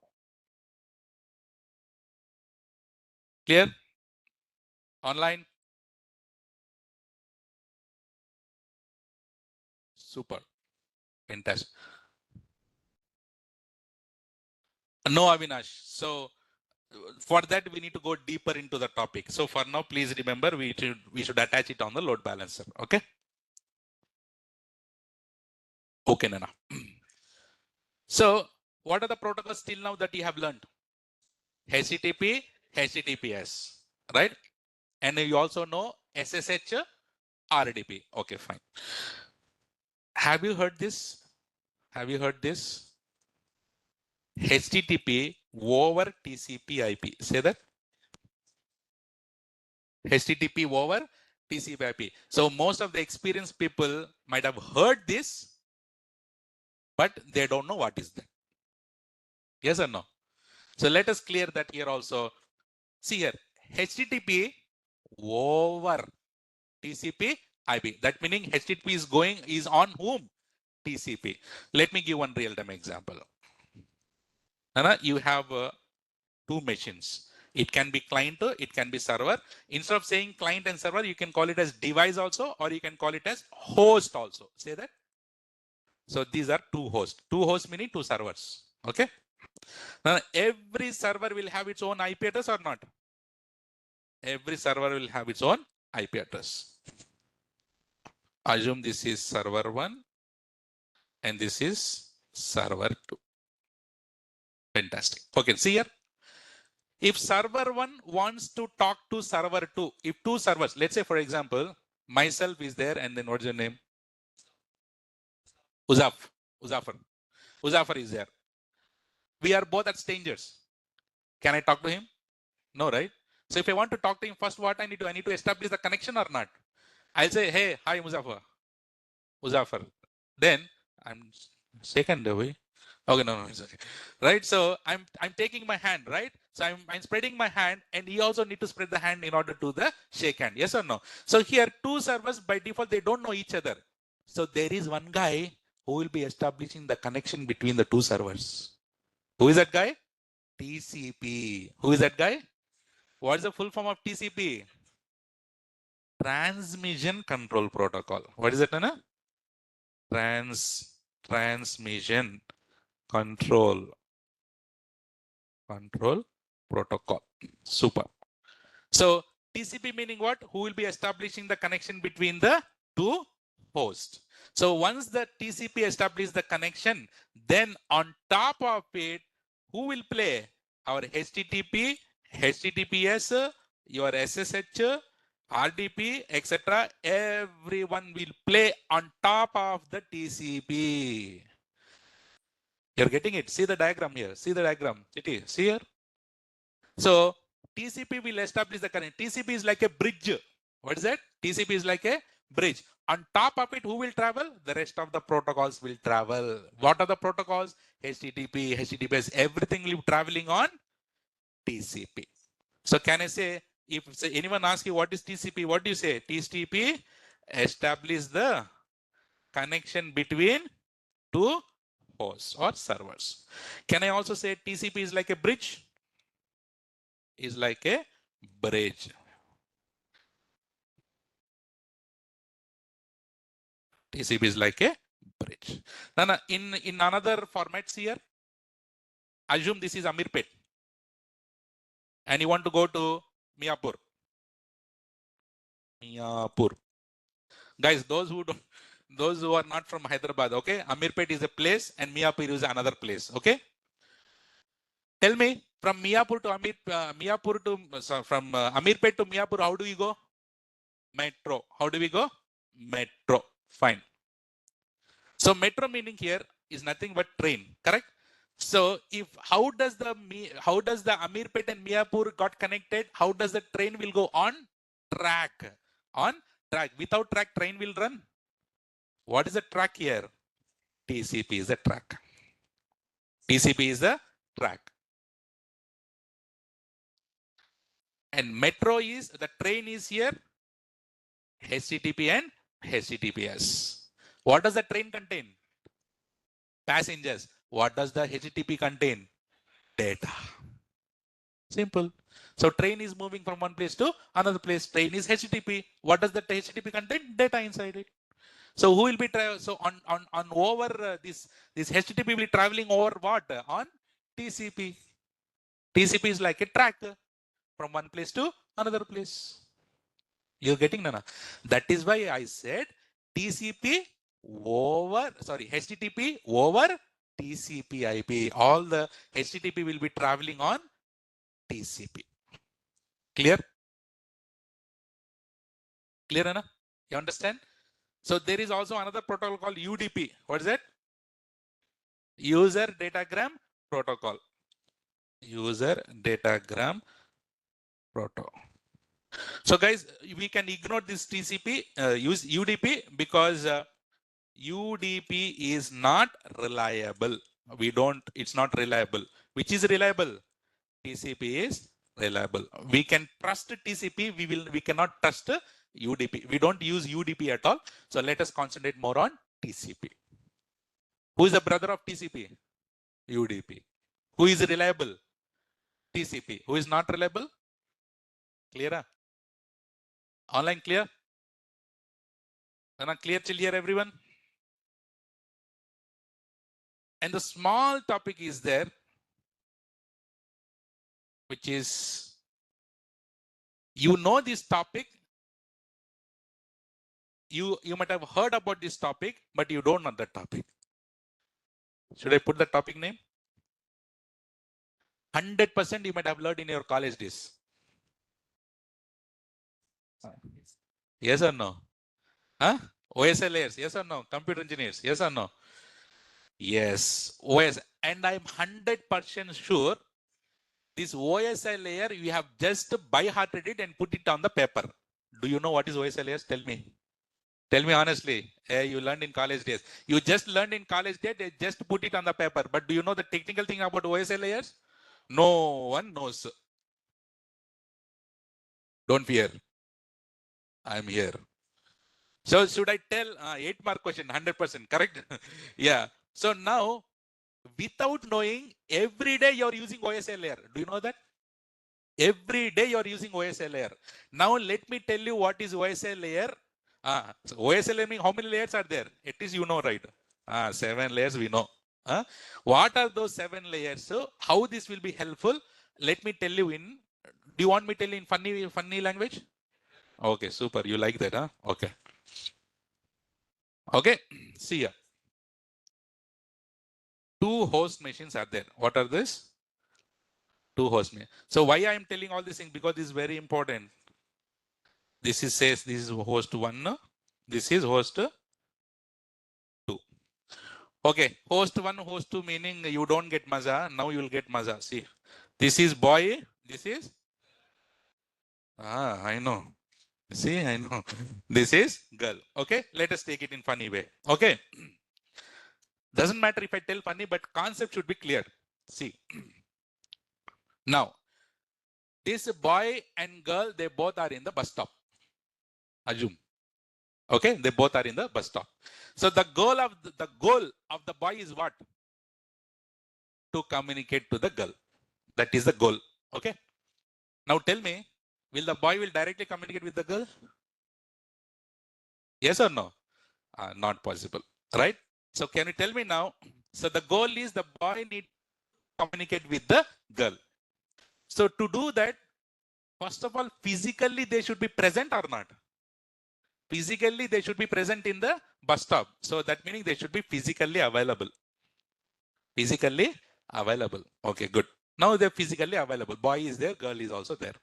Clear? Online? Super. Fantastic. No, Avinash. So for that, we need to go deeper into the topic. So for now, please remember, we should attach it on the load balancer. Okay. Okay, Nana. So what are the protocols till now that you have learned? HTTP, HTTPS, right? And you also know SSH, RDP. Okay, fine. Have you heard this? Have you heard this? HTTP over TCP IP. Say that. HTTP over TCP IP. So most of the experienced people might have heard this, but they don't know what is that. Yes or no? So let us clear that here also. See here, HTTP over TCP IP. That meaning HTTP is on whom? TCP. Let me give one real-time example. Nana, you have two machines. It can be client, it can be server. Instead of saying client and server, you can call it as device also, or you can call it as host also. Say that. So these are two hosts. Two hosts meaning two servers. Okay. Now every server will have its own IP address or not? Every server will have its own IP address. Assume this is server 1 and this is server 2. Fantastic. Okay, see here. If server 1 wants to talk to server 2, if two servers, let's say for example, myself is there and then what's your name? Uzafar. Uzafar is there. We are both at strangers. Can I talk to him? No, right? So if I want to talk to him, first what I need to establish the connection or not? I'll say, hey, hi Muzaffar. Then I'm second away. Okay, no, it's okay. Right. So I'm taking my hand, right? So I'm spreading my hand, and he also need to spread the hand in order to the shake hand. Yes or no? So here two servers by default they don't know each other. So there is one guy who will be establishing the connection between the two servers. Who is that guy? TCP. Who is that guy? What is the full form of TCP? Transmission Control Protocol. What is it, Nana? Transmission Control Protocol. Super. So TCP meaning what? Who will be establishing the connection between the two hosts. So once the TCP establishes the connection, then on top of it, who will play? Our HTTP, HTTPS, your SSH, RDP, etc. Everyone will play on top of the TCP. You're getting it. See the diagram here. See the diagram. See here. So TCP will establish the connection. TCP is like a bridge. What is that? TCP is like a bridge. On top of it, who will travel? The rest of the protocols will travel. What are the protocols? HTTP, HTTPS, everything will be traveling on TCP. So can I say, if anyone asks you what is TCP, what do you say? TCP establish the connection between two hosts or servers. Can I also say TCP is like a bridge? Is like a bridge. TCP is like a bridge. Now, in another formats here, assume this is Amirpet and you want to go to Miapur. Miapur. Guys, those who are not from Hyderabad, okay? Amirpet is a place and Miapur is another place, okay? Tell me, from Miapur to Amirpet to Miapur, how do we go? Metro. How do we go? Metro. Fine. So metro meaning here is nothing but train, correct? So if how does the Amirpet and Miapur got connected? How does the train will go on track? On track. Without track, train will run. What is the track here? TCP is the track. TCP is the track. And metro is the train is here. HTTP and HTTPS. What does the train contain? Passengers. What does the HTTP contain? Data. Simple. So train is moving from one place to another place. Train is HTTP. What does the HTTP contain? Data inside it. So who will be so on over this HTTP will be traveling over what? On TCP. TCP is like a track from one place to another place. You're getting Nana? That is why I said TCP over HTTP over TCP IP. All the HTTP will be traveling on TCP. Clear? Clear, Anna? You understand? So there is also another protocol called UDP. What is that? User Datagram Protocol. User Datagram Protocol. So guys, we can ignore this TCP, use UDP because UDP is not reliable. It's not reliable. Which is reliable? TCP is reliable. We can trust TCP. We cannot trust UDP. We don't use UDP at all. So let us concentrate more on TCP. Who is the brother of TCP? UDP. Who is reliable? TCP. Who is not reliable? Clear? Online clear? Clear till here, everyone? And the small topic is there, which is, you know this topic. You might have heard about this topic, but you don't know the topic. Should I put the topic name? 100% you might have learned in your college days. Yes or no? Huh? OSI layers, yes or no? Computer engineers, yes or no? Yes, OS. And I'm 100% sure this OSI layer, you have just by-hearted it and put it on the paper. Do you know what is OSI layers? Tell me. Tell me honestly. You learned in college days. You just learned in college days, they just put it on the paper. But do you know the technical thing about OSI layers? No one knows. Don't fear. I'm here. So should I tell 8-mark question, 100%, correct? Yeah. So now, without knowing, every day you're using OSI layer. Do you know that? Every day you're using OSI layer. Now let me tell you what is OSI layer. So OSI layer means how many layers are there? At least you know, right? 7 layers we know. What are those 7 layers? So how this will be helpful? Let me tell you in. Do you want me to tell you in funny language? Okay, super. You like that, huh? Okay. Okay. See ya. 2 host machines are there. What are this? 2 host machines. So why I am telling all these things? Because this is very important. This is host 1. This is host 2. Okay, host 1, host 2 meaning you don't get maza. Now you will get maza. See, this is boy. This is I know. See, I know. This is girl. Okay, let us take it in funny way. Okay, doesn't matter if I tell funny, but concept should be clear. See, now this boy and girl, they both are in the bus stop. Assume. Okay, they both are in the bus stop. So the goal of the boy is what? To communicate to the girl. That is the goal. Okay. Now tell me, will the boy will directly communicate with the girl? Yes or no? Not possible, right? So can you tell me now? So the goal is the boy need to communicate with the girl. So to do that, first of all, physically they should be present or not? Physically they should be present in the bus stop. So that meaning they should be physically available. Physically available. Okay, good. Now they're physically available. Boy is there, girl is also there.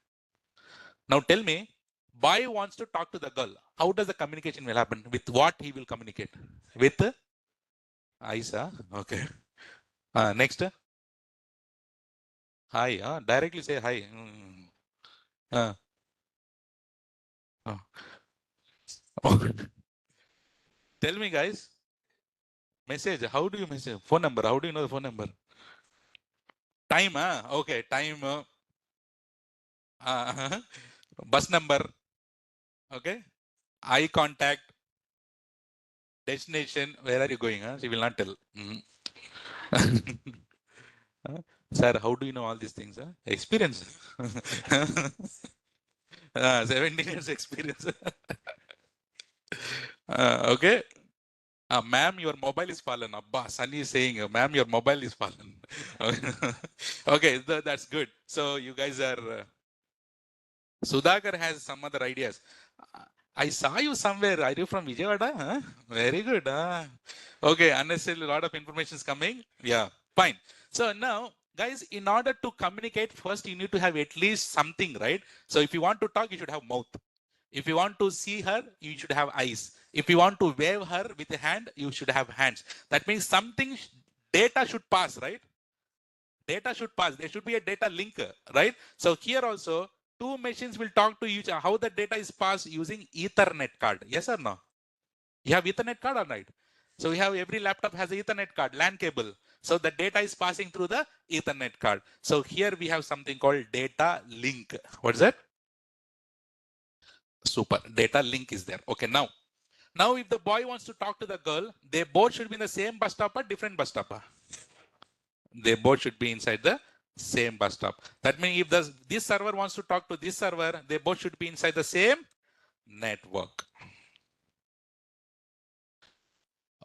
Now tell me, boy wants to talk to the girl. How does the communication will happen? With what he will communicate? With eyes, huh? Okay. Next. Hi. Directly say hi. Uh, uh. Tell me, guys. Message. How do you message? Phone number. How do you know the phone number? Time. Okay. Time. Bus number. Okay. Eye contact. Destination. Where are you going? She will not tell. Sir, how do you know all these things? Experience. 17 years experience. Okay. Ma'am, your mobile is fallen. Abba, Sunny is saying, ma'am, your mobile is fallen. Okay, that's good. So you guys are, Sudhakar has some other ideas. I saw you somewhere. Are you from Vijayawada? Huh? Very good. Okay, unnecessarily a lot of information is coming. Yeah, fine. So now, guys, in order to communicate, first you need to have at least something, right? So if you want to talk, you should have mouth. If you want to see her, you should have eyes. If you want to wave her with a hand, you should have hands. That means something, data should pass, right? Data should pass. There should be a data link, right? So here also, two machines will talk to each other. How the data is passed using Ethernet card. Yes or no? You have Ethernet card or not? So we have every laptop has an Ethernet card, LAN cable. So the data is passing through the Ethernet card. So here we have something called data link. What's that? Super. Data link is there. Okay, now if the boy wants to talk to the girl, they both should be in the same bus stop or different bus stop? They both should be inside the same bus stop. That means if this server wants to talk to this server, they both should be inside the same network.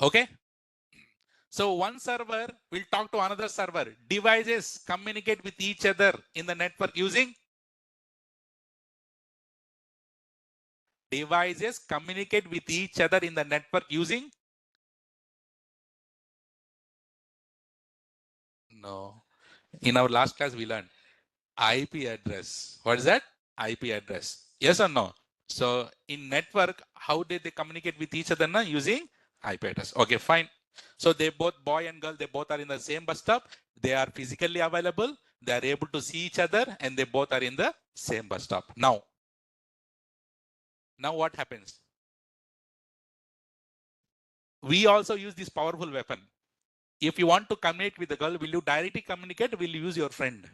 Okay. So one server will talk to another server. Devices communicate with each other in the network using devices communicate with each other in the network using no. In our last class we learned IP address. What is that? IP address. Yes or no? So in network, how did they communicate with each other now? Using IP address. Okay, fine. So they both, boy and girl, they both are in the same bus stop. They are physically available. They are able to see each other and they both are in the same bus stop. Now what happens? We also use this powerful weapon. If you want to communicate with the girl, will you directly communicate? Will you use your friend?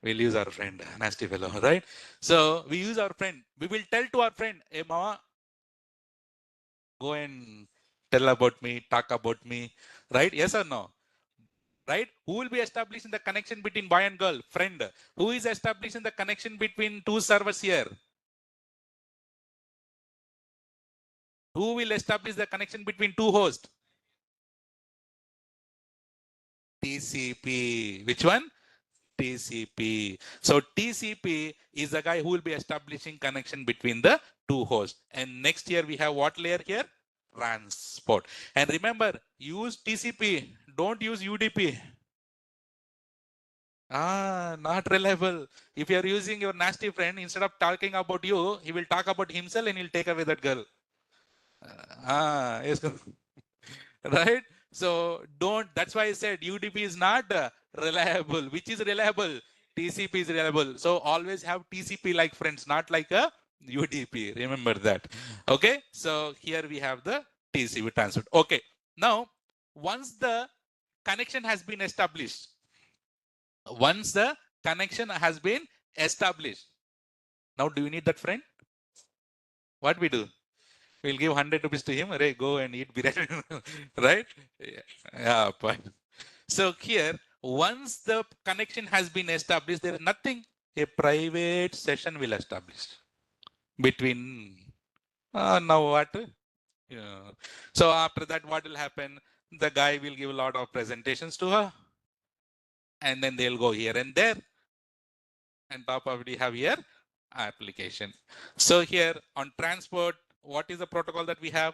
We'll use our friend, nasty fellow, right? So we use our friend. We will tell to our friend, hey, mama, go and tell about me, talk about me, right? Yes or no? Right? Who will be establishing the connection between boy and girl? Friend. Who is establishing the connection between two servers here? Who will establish the connection between two hosts? TCP. Which one? TCP. So TCP is the guy who will be establishing connection between the two hosts. And next year we have what layer here? Transport. And remember, use TCP. Don't use UDP. Not reliable. If you're using your nasty friend, instead of talking about you, he will talk about himself and he'll take away that girl. Yes. Right? So don't, that's why I said UDP is not reliable. Which is reliable? TCP is reliable. So always have TCP like friends, not like a UDP, remember that. Okay, so here we have the TCP transport. Okay, now once the connection has been established, now do you need that friend? What we do? We'll give 100 rupees to him. Hey, go and eat biryani, right? Yeah, but so here, once the connection has been established, there is nothing. A private session will establish between. Now what? Yeah. So after that, what will happen? The guy will give a lot of presentations to her, and then they'll go here and there. And top of it, have here application. So here on transport, what is the protocol that we have?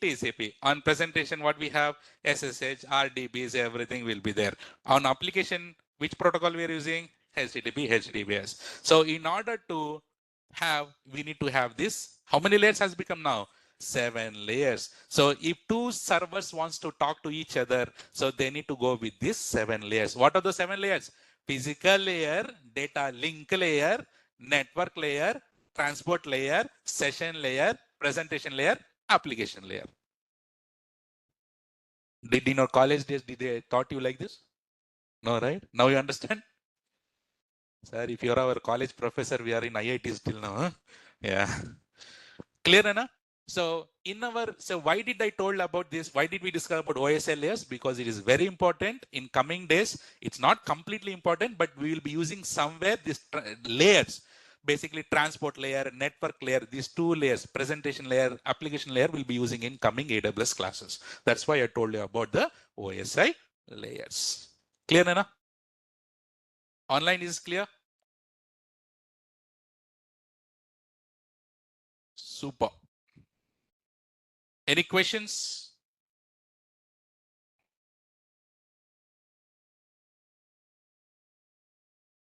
TCP. On presentation, what we have? SSH, RDBs, everything will be there. On application, which protocol we are using? HTTP, HTTPS. So in order to have, we need to have this. How many layers has become now? 7 layers. So if two servers wants to talk to each other, so they need to go with these 7 layers. What are the 7 layers? Physical layer, data link layer, network layer, transport layer, session layer, presentation layer, application layer. Did in our college days, did they taught you like this? No, right? Now you understand? Sir, if you're our college professor, we are in IIT still now. Huh? Yeah. Clear enough? So why did I told about this? Why did we discuss about OSL layers? Because it is very important in coming days. It's not completely important, but we will be using somewhere these layers, basically transport layer, network layer, these 2 layers, presentation layer, application layer will be using in coming AWS classes. That's why I told you about the OSI layers. Clear enough? Online is clear? Super. Any questions?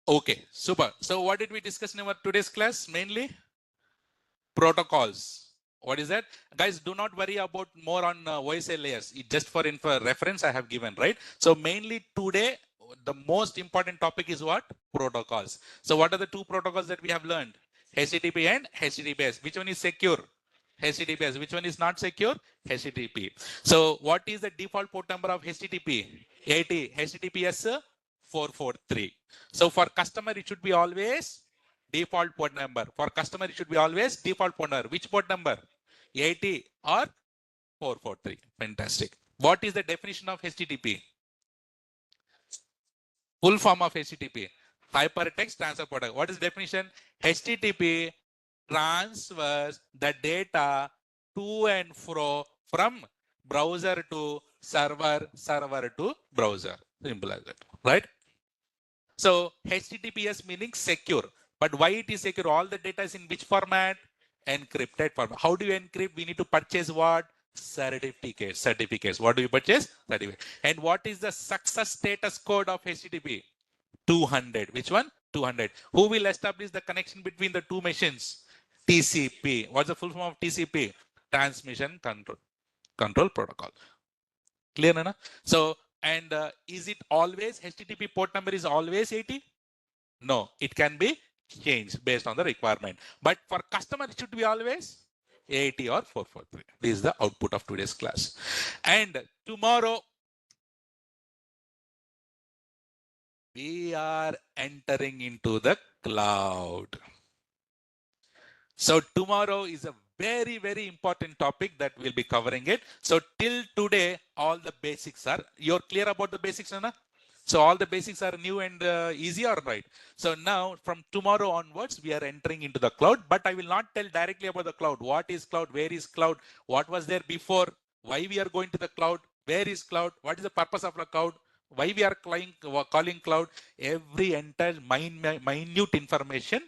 Okay, super. So what did we discuss in our today's class? Mainly protocols. What is that? Guys, do not worry about more on OSI layers. Just for reference, I have given, right? So mainly today, the most important topic is what? Protocols. So what are the 2 protocols that we have learned? HTTP and HTTPS. Which one is secure? HTTPS. Which one is not secure? HTTP. So what is the default port number of HTTP? 80. HTTPS 443. So for customer, it should be always default port number. For customer, it should be always default port number. Which port number? 80 or 443. Fantastic. What is the definition of HTTP? Full form of HTTP. Hypertext Transfer Protocol. What is the definition? HTTP transfers the data to and fro from browser to server, server to browser. Simple as that, right? So HTTPS meaning secure. But why it is secure? All the data is in which format? Encrypted format. How do you encrypt? We need to purchase what? Certificates. Certificates. What do you purchase? Certificate. And what is the success status code of HTTP? 200. Which one? 200. Who will establish the connection between the 2 machines? TCP. What's the full form of TCP? Transmission Control Protocol. Clear, Nana? So, and is it always HTTP port number is always 80? No, it can be changed based on the requirement. But for customer, it should be always 80 or 443. This is the output of today's class. And tomorrow, we are entering into the cloud. So tomorrow is a very, very important topic that we'll be covering it. So till today, all the basics are, you're clear about the basics, Nana? So all the basics are new and easy, or right? So now from tomorrow onwards, we are entering into the cloud, but I will not tell directly about the cloud. What is cloud? Where is cloud? What was there before? Why we are going to the cloud? Where is cloud? What is the purpose of the cloud? Why we are calling cloud? Every entire minute information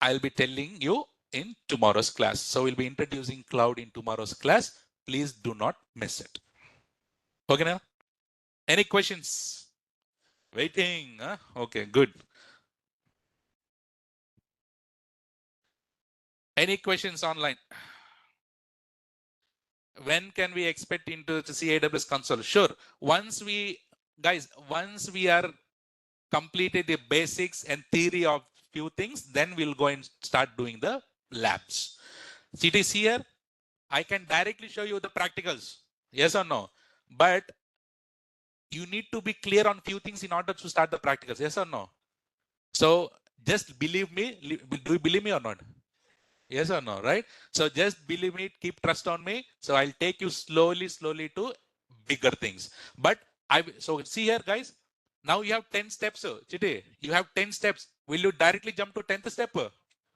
I'll be telling you in tomorrow's class. So we'll be introducing cloud in tomorrow's class. Please do not miss it. Okay now? Any questions? Waiting. Huh? Okay, good. Any questions online? When can we expect into to see AWS console? Sure. Once we are completed the basics and theory of few things, then we'll go and start doing the labs. Cities here, I can directly show you the practicals. Yes or no? But you need to be clear on few things in order to start the practicals. Yes or no? So just believe me. Do you believe me or not? Yes or no, right? So just believe me, keep trust on me. So I'll take you slowly to bigger things. But so see here, guys. Now you have 10 steps. Today you have 10 steps. Will you directly jump to 10th step?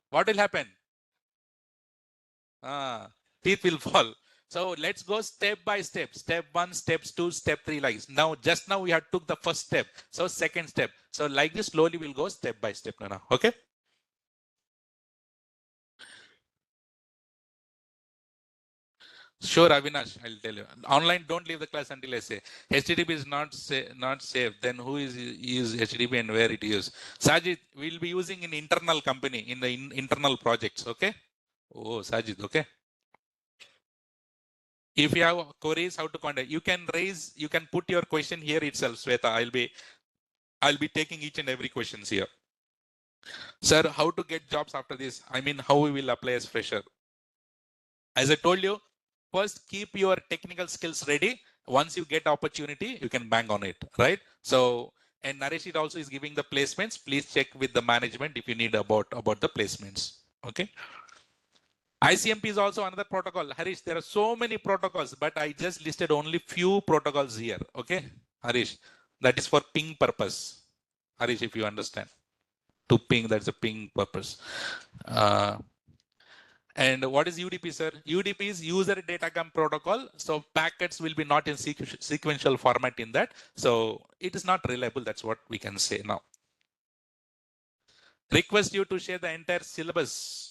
What will happen? Teeth will fall. So let's go step by step. Step 1, steps 2, step 3. Like now, just now we have took the first step. So second step. So like this, slowly we'll go step by step now. Okay. Sure, Avinash, I'll tell you. Online, don't leave the class until I say HTTP is not safe. Then who is HTTP and where it is? Sajid, we'll be using in internal company in the internal projects. Okay. Oh, Sajid. Okay. If you have queries, how to contact? You can raise. You can put your question here itself, Sweta. I'll be taking each and every questions here. Sir, how to get jobs after this? I mean, how we will apply as fresher? As I told you, first keep your technical skills ready. Once you get opportunity, you can bang on it, right? So, and Naresh also is giving the placements. Please check with the management if you need about the placements. Okay. ICMP is also another protocol. Harish, there are so many protocols, but I just listed only few protocols here. Okay, Harish, that is for ping purpose. Harish, if you understand, to ping, that's a ping purpose. And what is UDP, sir? UDP is user datacom protocol. So packets will be not in sequential format in that. So it is not reliable. That's what we can say now. Request you to share the entire syllabus.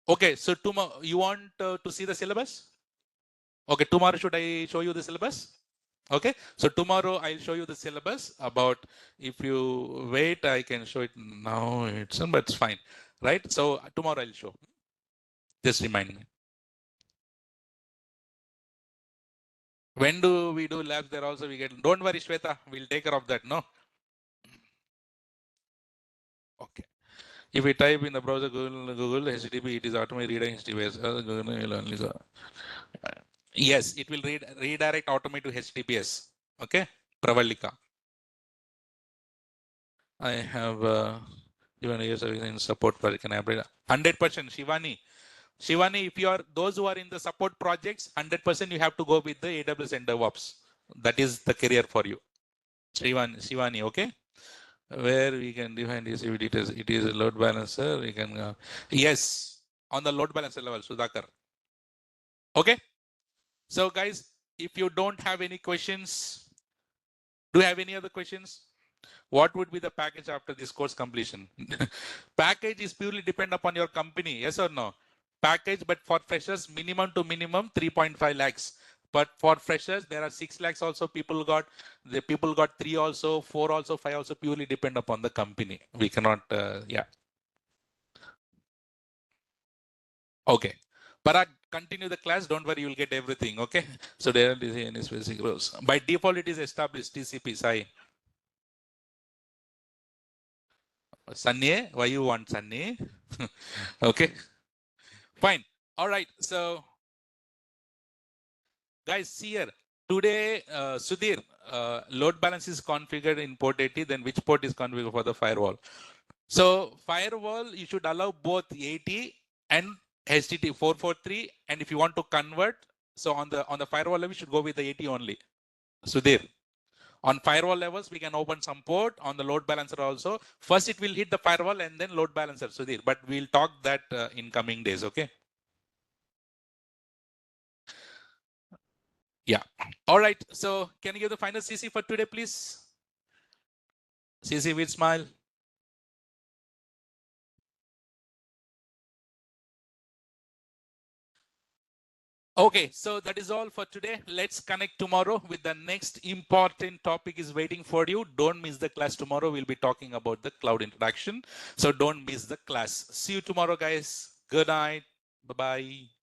Okay, so tomorrow you want to see the syllabus? Okay, tomorrow should I show you the syllabus? Okay, so tomorrow I'll show you the syllabus about, if you wait, I can show it now, but it's fine, right? So tomorrow I'll show. Just remind me. When do we do labs there also we get, don't worry Shweta, we'll take care of that, no? Okay. If we type in the browser Google HTTP, it is automatically reading HTTPS. Yes, it will redirect automatically to HTTPS. Okay, Pravalika. I have even years of in support project can 100% Shivani. Shivani, if you are those who are in the support projects, 100% you have to go with the AWS and DevOps. That is the career for you. Shivani, okay? Where we can define this, if it is a load balancer, we can yes, on the load balancer level, Sudhakar. Okay. So guys, if you don't have any questions, do you have any other questions? What would be the package after this course completion? Package is purely depend upon your company, yes or no? Package, but for freshers, minimum to minimum 3.5 lakhs. But for freshers, there are 6 lakhs also people got. The people got 3 also, 4 also, 5 also, purely depend upon the company. We cannot, yeah. Okay. Parag, continue the class. Don't worry, you'll get everything. Okay. So there are any specific rules. By default, it is established TCP SI. Sunny, why you want Sunny? Okay. Fine. All right. So, guys, see here. Today, Sudhir, load balance is configured in port 80. Then which port is configured for the firewall? So, firewall, you should allow both 80 and HTTP 443. And if you want to convert, so on the firewall level, you should go with the 80 only. Sudhir. On firewall levels, we can open some port. On the load balancer also. First, it will hit the firewall and then load balancer, Sudhir. But we'll talk that in coming days, okay? Yeah. All right. So can you give the final CC for today, please? CC with smile. Okay, so that is all for today. Let's connect tomorrow with the next important topic is waiting for you. Don't miss the class tomorrow. We'll be talking about the cloud introduction. So don't miss the class. See you tomorrow, guys. Good night. Bye-bye.